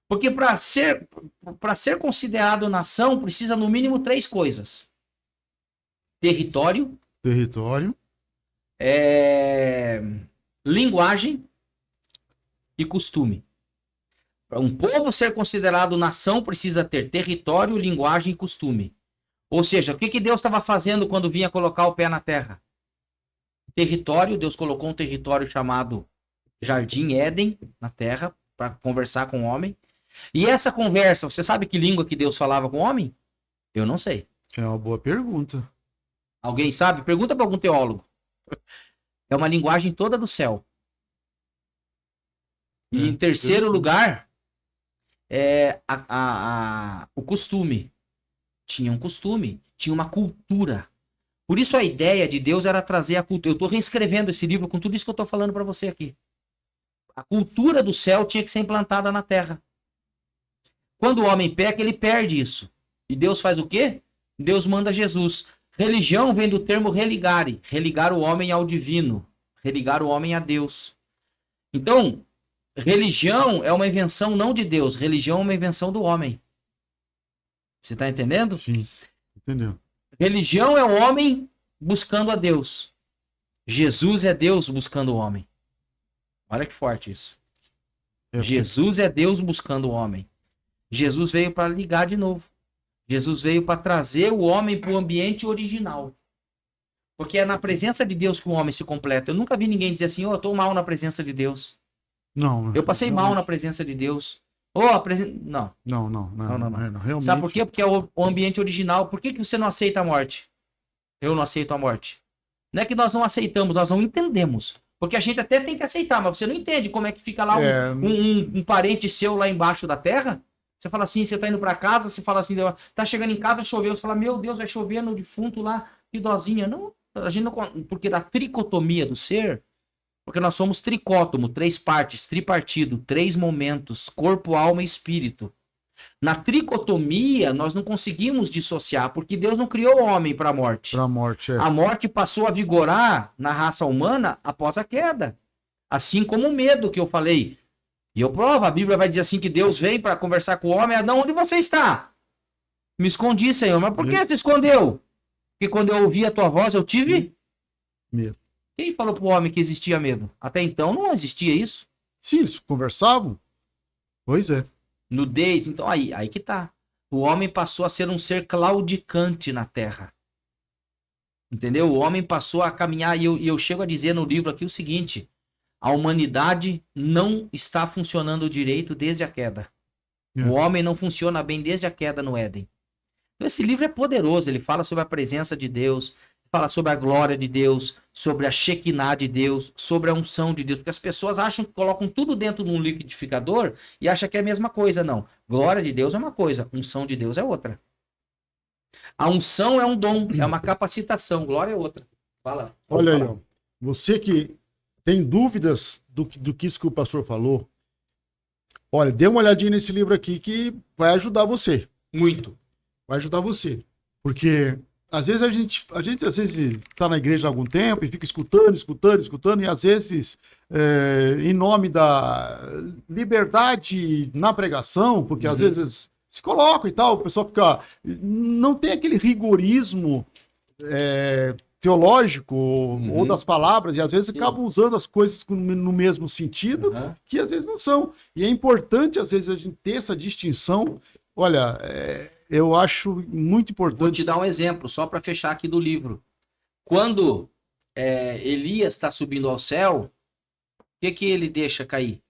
Porque para ser considerado nação, precisa no mínimo 3 coisas. Território. Linguagem e costume. Para um povo ser considerado nação, precisa ter território, linguagem e costume. Ou seja, o que Deus estava fazendo quando vinha colocar o pé na terra? Território, Deus colocou um território chamado Jardim Éden na terra para conversar com o homem. E essa conversa, você sabe que língua que Deus falava com o homem? Eu não sei. É uma boa pergunta. Alguém sabe? Pergunta para algum teólogo. É uma linguagem toda do céu. E em terceiro lugar, o costume. Tinha um costume, tinha uma cultura. Por isso a ideia de Deus era trazer a cultura. Eu estou reescrevendo esse livro com tudo isso que eu estou falando para você aqui. A cultura do céu tinha que ser implantada na terra. Quando o homem peca, ele perde isso. E Deus faz o quê? Deus manda Jesus. Religião vem do termo religare. Religar o homem ao divino. Religar o homem a Deus. Então, religião é uma invenção não de Deus. Religião é uma invenção do homem. Você está entendendo? Sim, entendendo. Religião é o homem buscando a Deus. Jesus é Deus buscando o homem. Olha que forte isso. Jesus é Deus buscando o homem. Jesus veio para ligar de novo. Jesus veio para trazer o homem para o ambiente original. Porque é na presença de Deus que o homem se completa. Eu nunca vi ninguém dizer assim, eu estou mal na presença de Deus. Não. Eu passei mal na presença de Deus. Não. Não. Realmente. Sabe por quê? Porque é o ambiente original. Por que você não aceita a morte? Eu não aceito a morte. Não é que nós não aceitamos, nós não entendemos. Porque a gente até tem que aceitar, mas você não entende como é que fica lá É. um parente seu lá embaixo da terra. Você fala assim, você tá indo pra casa, você fala assim, tá chegando em casa, choveu. Você fala, meu Deus, vai chover no defunto lá, que dozinha. Não, a gente não. Porque da tricotomia do ser, porque nós somos tricótomo, 3 partes, tripartido, 3 momentos, corpo, alma e espírito. Na tricotomia, nós não conseguimos dissociar, porque Deus não criou o homem para a morte. Pra morte, é. A morte passou a vigorar na raça humana após a queda. Assim como o medo que eu falei. E eu provo, a Bíblia vai dizer assim que Deus vem para conversar com o homem. Adão, onde você está? Me escondi, Senhor. Mas por que você escondeu? Porque quando eu ouvi a tua voz, eu tive Medo. Quem falou pro homem que existia medo? Até então não existia isso. Sim, eles conversavam. Pois é. Nudez, então aí que tá. O homem passou a ser um ser claudicante na Terra. Entendeu? O homem passou a caminhar, e eu chego a dizer no livro aqui o seguinte: a humanidade não está funcionando direito desde a queda. É. O homem não funciona bem desde a queda no Éden. Então, esse livro é poderoso, ele fala sobre a presença de Deus, fala sobre a glória de Deus, sobre a Shekinah de Deus, sobre a unção de Deus, porque as pessoas acham que colocam tudo dentro de um liquidificador e acham que é a mesma coisa. Não. Glória de Deus é uma coisa, unção de Deus é outra. A unção é um dom, é uma capacitação, glória é outra. Fala. Olha aí, ó. Você que tem dúvidas do que isso que o pastor falou, olha, dê uma olhadinha nesse livro aqui que vai ajudar você. Muito. Vai ajudar você. Porque às vezes a gente às vezes está na igreja há algum tempo e fica escutando, e às vezes, em nome da liberdade na pregação, porque às vezes se coloca e tal, o pessoal fica. Não tem aquele rigorismo teológico ou das palavras, e às vezes acabam usando as coisas no mesmo sentido, que às vezes não são. E é importante, às vezes, a gente ter essa distinção. Olha, eu acho muito importante. Vou te dar um exemplo, só para fechar aqui do livro. Quando Elias está subindo ao céu, o que ele deixa cair?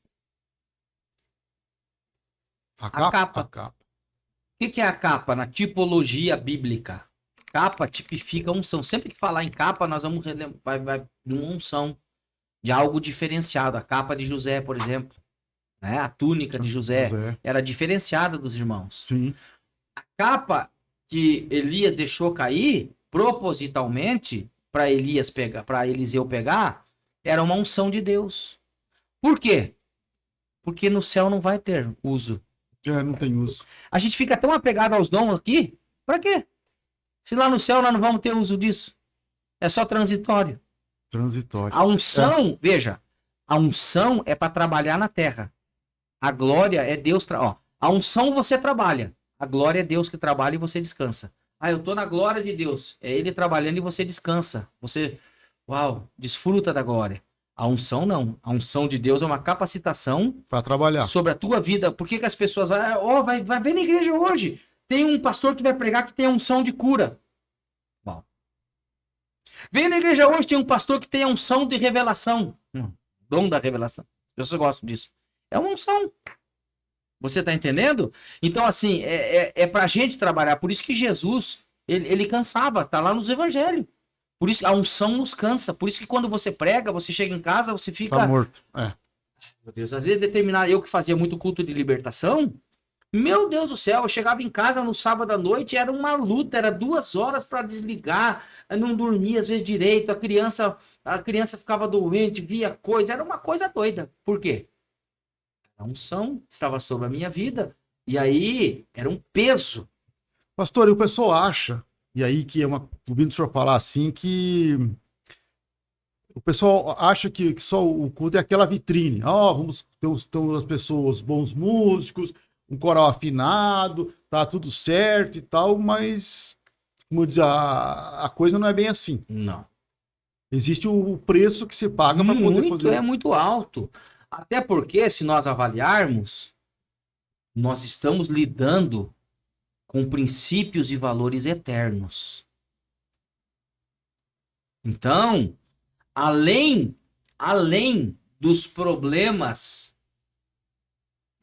A capa. O que é a capa na tipologia bíblica? Capa tipifica unção. Sempre que falar em capa, nós vamos vai de uma unção, de algo diferenciado. A capa de José, por exemplo, né? A túnica de José era diferenciada dos irmãos. Sim. A capa que Elias deixou cair propositalmente para Eliseu pegar, era uma unção de Deus. Por quê? Porque no céu não vai ter uso. Não tem uso. A gente fica tão apegado aos dons aqui, para quê? Se lá no céu nós não vamos ter uso disso. É só transitório. A unção, veja, a unção é para trabalhar na terra. A glória é Deus. A unção você trabalha. A glória é Deus que trabalha e você descansa. Eu tô na glória de Deus. É Ele trabalhando e você descansa. Você, desfruta da glória. A unção não. A unção de Deus é uma capacitação para trabalhar sobre a tua vida. Por que as pessoas vai ver na igreja hoje? Tem um pastor que vai pregar que tem a unção de cura. Bom. Vem na igreja hoje, tem um pastor que tem a unção de revelação. Dom da revelação. As pessoas gostam disso. É uma unção. Você tá entendendo? Então, assim, é pra gente trabalhar. Por isso que Jesus, ele cansava. Tá lá nos evangelhos. Por isso a unção nos cansa. Por isso que quando você prega, você chega em casa, você fica... Tá morto. Meu Deus, às vezes eu que fazia muito culto de libertação, meu Deus do céu, eu chegava em casa no sábado à noite, era uma luta, era 2 horas para desligar, não dormia às vezes direito, a criança ficava doente, via coisa, era uma coisa doida. Por quê? A unção estava sobre a minha vida, e aí era um peso. Pastor, e o pessoal acha, e aí que ouvindo o senhor falar assim, que o pessoal acha que só o culto é aquela vitrine. Vamos ter as pessoas, bons músicos, um coral afinado, tá tudo certo e tal, mas, como diz, a coisa não é bem assim. Não. Existe o preço que se paga para poder fazer. É muito alto. Até porque, se nós avaliarmos, nós estamos lidando com princípios e valores eternos. Então, além dos problemas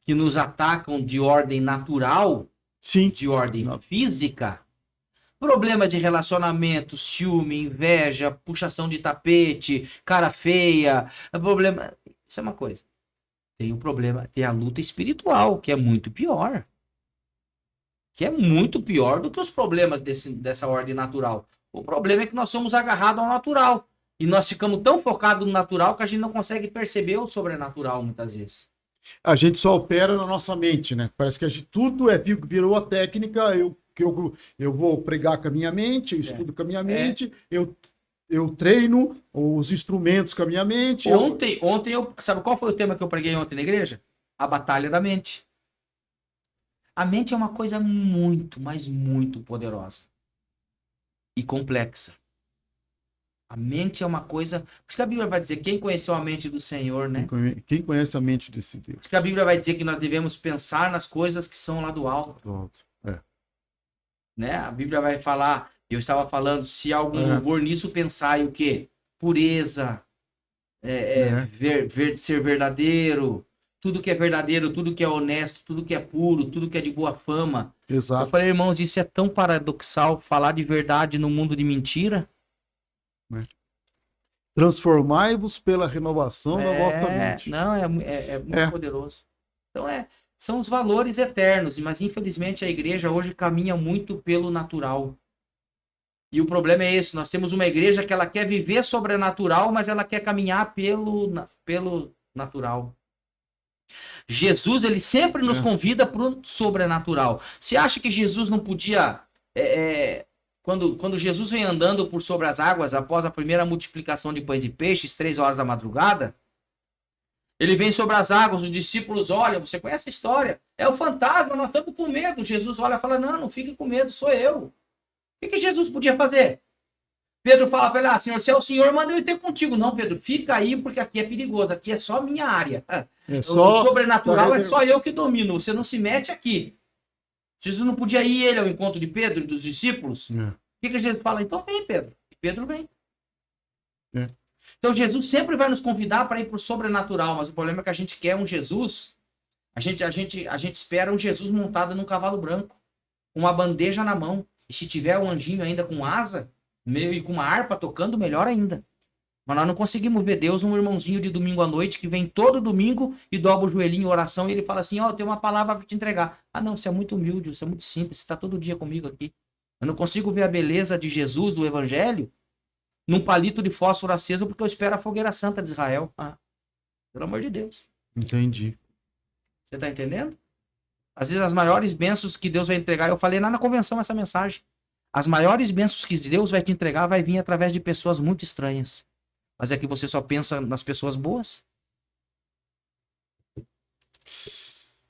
que nos atacam de ordem natural, Sim. de ordem física, Problema de relacionamento, ciúme, inveja, puxação de tapete, cara feia, problema. Isso é uma coisa. Tem o problema, tem a luta espiritual, que é muito pior. Que é muito pior do que os problemas dessa ordem natural. O problema é que nós somos agarrados ao natural. E nós ficamos tão focados no natural que a gente não consegue perceber o sobrenatural muitas vezes. A gente só opera na nossa mente, né? Parece que a gente, tudo virou a técnica, eu vou pregar com a minha mente, eu estudo com a minha mente, eu treino os instrumentos com a minha mente. Ontem sabe qual foi o tema que eu preguei ontem na igreja? A batalha da mente. A mente é uma coisa muito, mas muito poderosa e complexa. A mente é uma coisa... Por isso que a Bíblia vai dizer, quem conheceu a mente do Senhor, né? Quem conhece a mente desse Deus? Por isso que a Bíblia vai dizer que nós devemos pensar nas coisas que são lá do alto. Né? A Bíblia vai falar, eu estava falando, se há algum louvor nisso, pensai o quê? Pureza, ser verdadeiro, tudo que é verdadeiro, tudo que é honesto, tudo que é puro, tudo que é de boa fama. Exato. Eu falei, irmãos, isso é tão paradoxal, falar de verdade no mundo de mentira. Transformai-vos pela renovação da vossa mente. Não, é muito poderoso. Então são os valores eternos, mas infelizmente a igreja hoje caminha muito pelo natural. E o problema é esse, nós temos uma igreja que ela quer viver sobrenatural, mas ela quer caminhar pelo natural. Jesus, ele sempre nos convida para o sobrenatural. Você acha que Jesus não podia... Quando Jesus vem andando por sobre as águas, após a primeira multiplicação de pães e peixes, 3 horas da madrugada, ele vem sobre as águas, os discípulos olham, você conhece a história, é o fantasma, nós estamos com medo. Jesus olha e fala, não fique com medo, sou eu. O que Jesus podia fazer? Pedro fala para ele, Senhor, se é o Senhor, manda eu ir ter contigo. Não, Pedro, fica aí, porque aqui é perigoso, aqui é só minha área. O sobrenatural é só eu que domino, você não se mete aqui. Jesus não podia ir ele ao encontro de Pedro e dos discípulos? O que Jesus fala? Então vem, Pedro. E Pedro vem. Então Jesus sempre vai nos convidar para ir para o sobrenatural, mas o problema é que a gente quer um Jesus, a gente espera um Jesus montado num cavalo branco, com uma bandeja na mão, e se tiver um anjinho ainda com asa, e com uma harpa tocando, melhor ainda. Mas nós não conseguimos ver Deus um irmãozinho de domingo à noite que vem todo domingo e dobra o joelhinho em oração e ele fala assim, eu tenho uma palavra para te entregar. Não, você é muito humilde, você é muito simples, você está todo dia comigo aqui. Eu não consigo ver a beleza de Jesus, do evangelho, num palito de fósforo aceso porque eu espero a fogueira santa de Israel. Pelo amor de Deus. Entendi. Você está entendendo? Às vezes as maiores bênçãos que Deus vai entregar, eu falei lá na convenção essa mensagem, as maiores bênçãos que Deus vai te entregar vai vir através de pessoas muito estranhas. Mas é que você só pensa nas pessoas boas.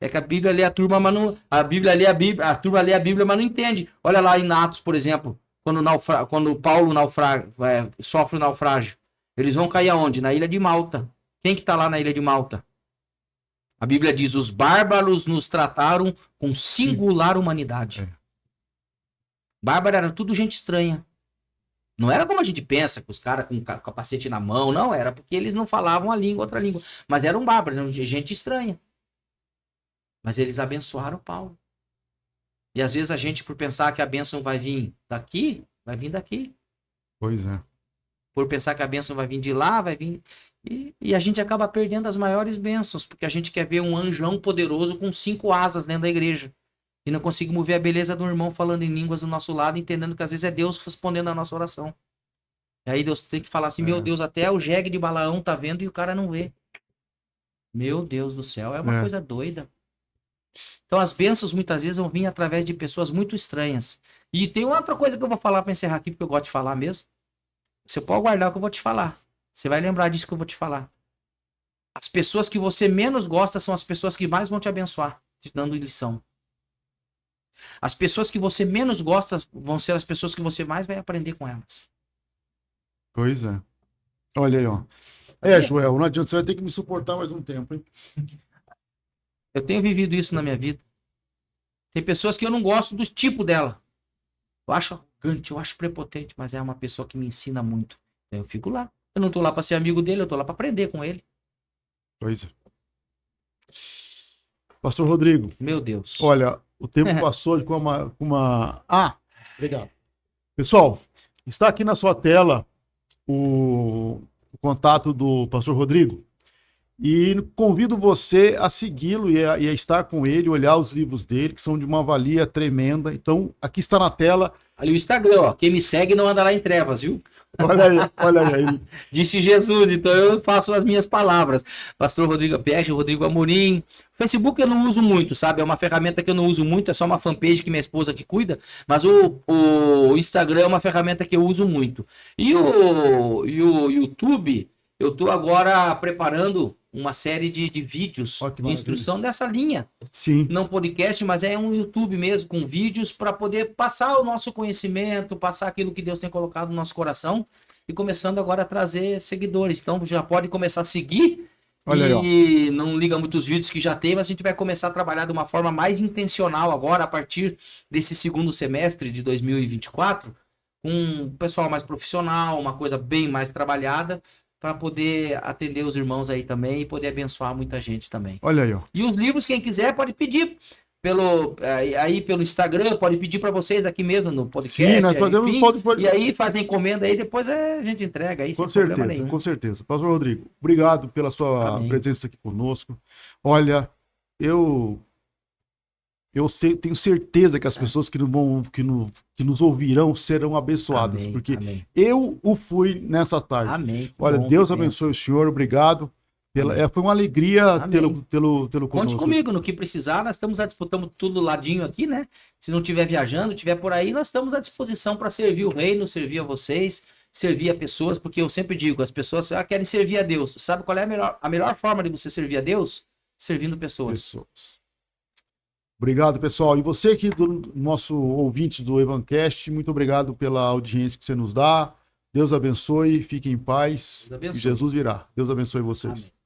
É que a Bíblia lê a turma, mas não... A turma lê a Bíblia, mas não entende. Olha lá em Atos, por exemplo, quando Paulo sofre o naufrágio. Eles vão cair aonde? Na ilha de Malta. Quem que tá lá na ilha de Malta? A Bíblia diz, os bárbaros nos trataram com singular humanidade. Bárbaro era tudo gente estranha. Não era como a gente pensa, que os caras com capacete na mão, não, era porque eles não falavam a língua, outra língua. Mas eram bárbaros, eram gente estranha. Mas eles abençoaram Paulo. E às vezes a gente, por pensar que a bênção vai vir daqui, vai vir daqui. Pois é. Por pensar que a bênção vai vir de lá, vai vir... E a gente acaba perdendo as maiores bênçãos, porque a gente quer ver um anjão poderoso com 5 asas dentro da igreja. E não conseguimos ver a beleza do irmão falando em línguas do nosso lado, entendendo que às vezes é Deus respondendo a nossa oração. E aí Deus tem que falar assim, meu Deus, até o jegue de Balaão tá vendo e o cara não vê. Meu Deus do céu, é uma coisa doida. Então as bênçãos muitas vezes vão vir através de pessoas muito estranhas. E tem outra coisa que eu vou falar para encerrar aqui, porque eu gosto de falar mesmo. Você pode guardar o que eu vou te falar. Você vai lembrar disso que eu vou te falar. As pessoas que você menos gosta são as pessoas que mais vão te abençoar, te dando lição. As pessoas que você menos gosta vão ser as pessoas que você mais vai aprender com elas. Pois é. Olha aí, ó. Joel, não adianta, você vai ter que me suportar mais um tempo, hein? Eu tenho vivido isso na minha vida. Tem pessoas que eu não gosto do tipo dela. Eu acho arrogante, eu acho prepotente, mas é uma pessoa que me ensina muito. Eu fico lá. Eu não tô lá para ser amigo dele, eu tô lá para aprender com ele. Pois é. Pastor Rodrigo. Meu Deus. Olha, o tempo passou com uma... obrigado. Pessoal, está aqui na sua tela o contato do pastor Rodrigo. E convido você a segui-lo e a estar com ele, olhar os livros dele, que são de uma valia tremenda. Então, aqui está na tela. Ali o Instagram, ó. Quem me segue não anda lá em trevas, viu? Olha aí. Disse Jesus, então eu faço as minhas palavras. Pastor Rodrigo Peixe, Rodrigo Amorim. Facebook eu não uso muito, sabe? É uma ferramenta que eu não uso muito, é só uma fanpage que minha esposa que cuida. Mas o Instagram é uma ferramenta que eu uso muito. E o YouTube, eu tô agora preparando uma série de vídeos de instrução dessa linha. Sim. Não podcast, mas é um YouTube mesmo, com vídeos para poder passar o nosso conhecimento, passar aquilo que Deus tem colocado no nosso coração e começando agora a trazer seguidores. Então já pode começar a seguir. Olha e não liga muitos vídeos que já tem, mas a gente vai começar a trabalhar de uma forma mais intencional agora, a partir desse segundo semestre de 2024, com um pessoal mais profissional, uma coisa bem mais trabalhada, para poder atender os irmãos aí também e poder abençoar muita gente também. Olha aí, ó. E os livros, quem quiser, pode pedir pelo Instagram, pode pedir para vocês aqui mesmo no podcast. Sim, nós fazemos, enfim, e aí fazem encomenda aí, depois a gente entrega aí, com certeza, com certeza. Pastor Rodrigo, obrigado pela sua presença aqui conosco. Olha, eu tenho certeza que as pessoas que nos ouvirão serão abençoadas, porque eu o fui nessa tarde. Amém. Olha, Deus abençoe o senhor, obrigado. Foi uma alegria tê-lo conosco. Conte comigo, no que precisar, nós estamos disputando tudo ladinho aqui, né? Se não estiver viajando, estiver por aí, nós estamos à disposição para servir o reino, servir a vocês, servir a pessoas, porque eu sempre digo, as pessoas querem servir a Deus. Sabe qual é a melhor forma de você servir a Deus? Servindo pessoas. Obrigado, pessoal. E você aqui, do nosso ouvinte do Evancast, muito obrigado pela audiência que você nos dá. Deus abençoe, fique em paz. E Jesus virá. Deus abençoe vocês. Amém.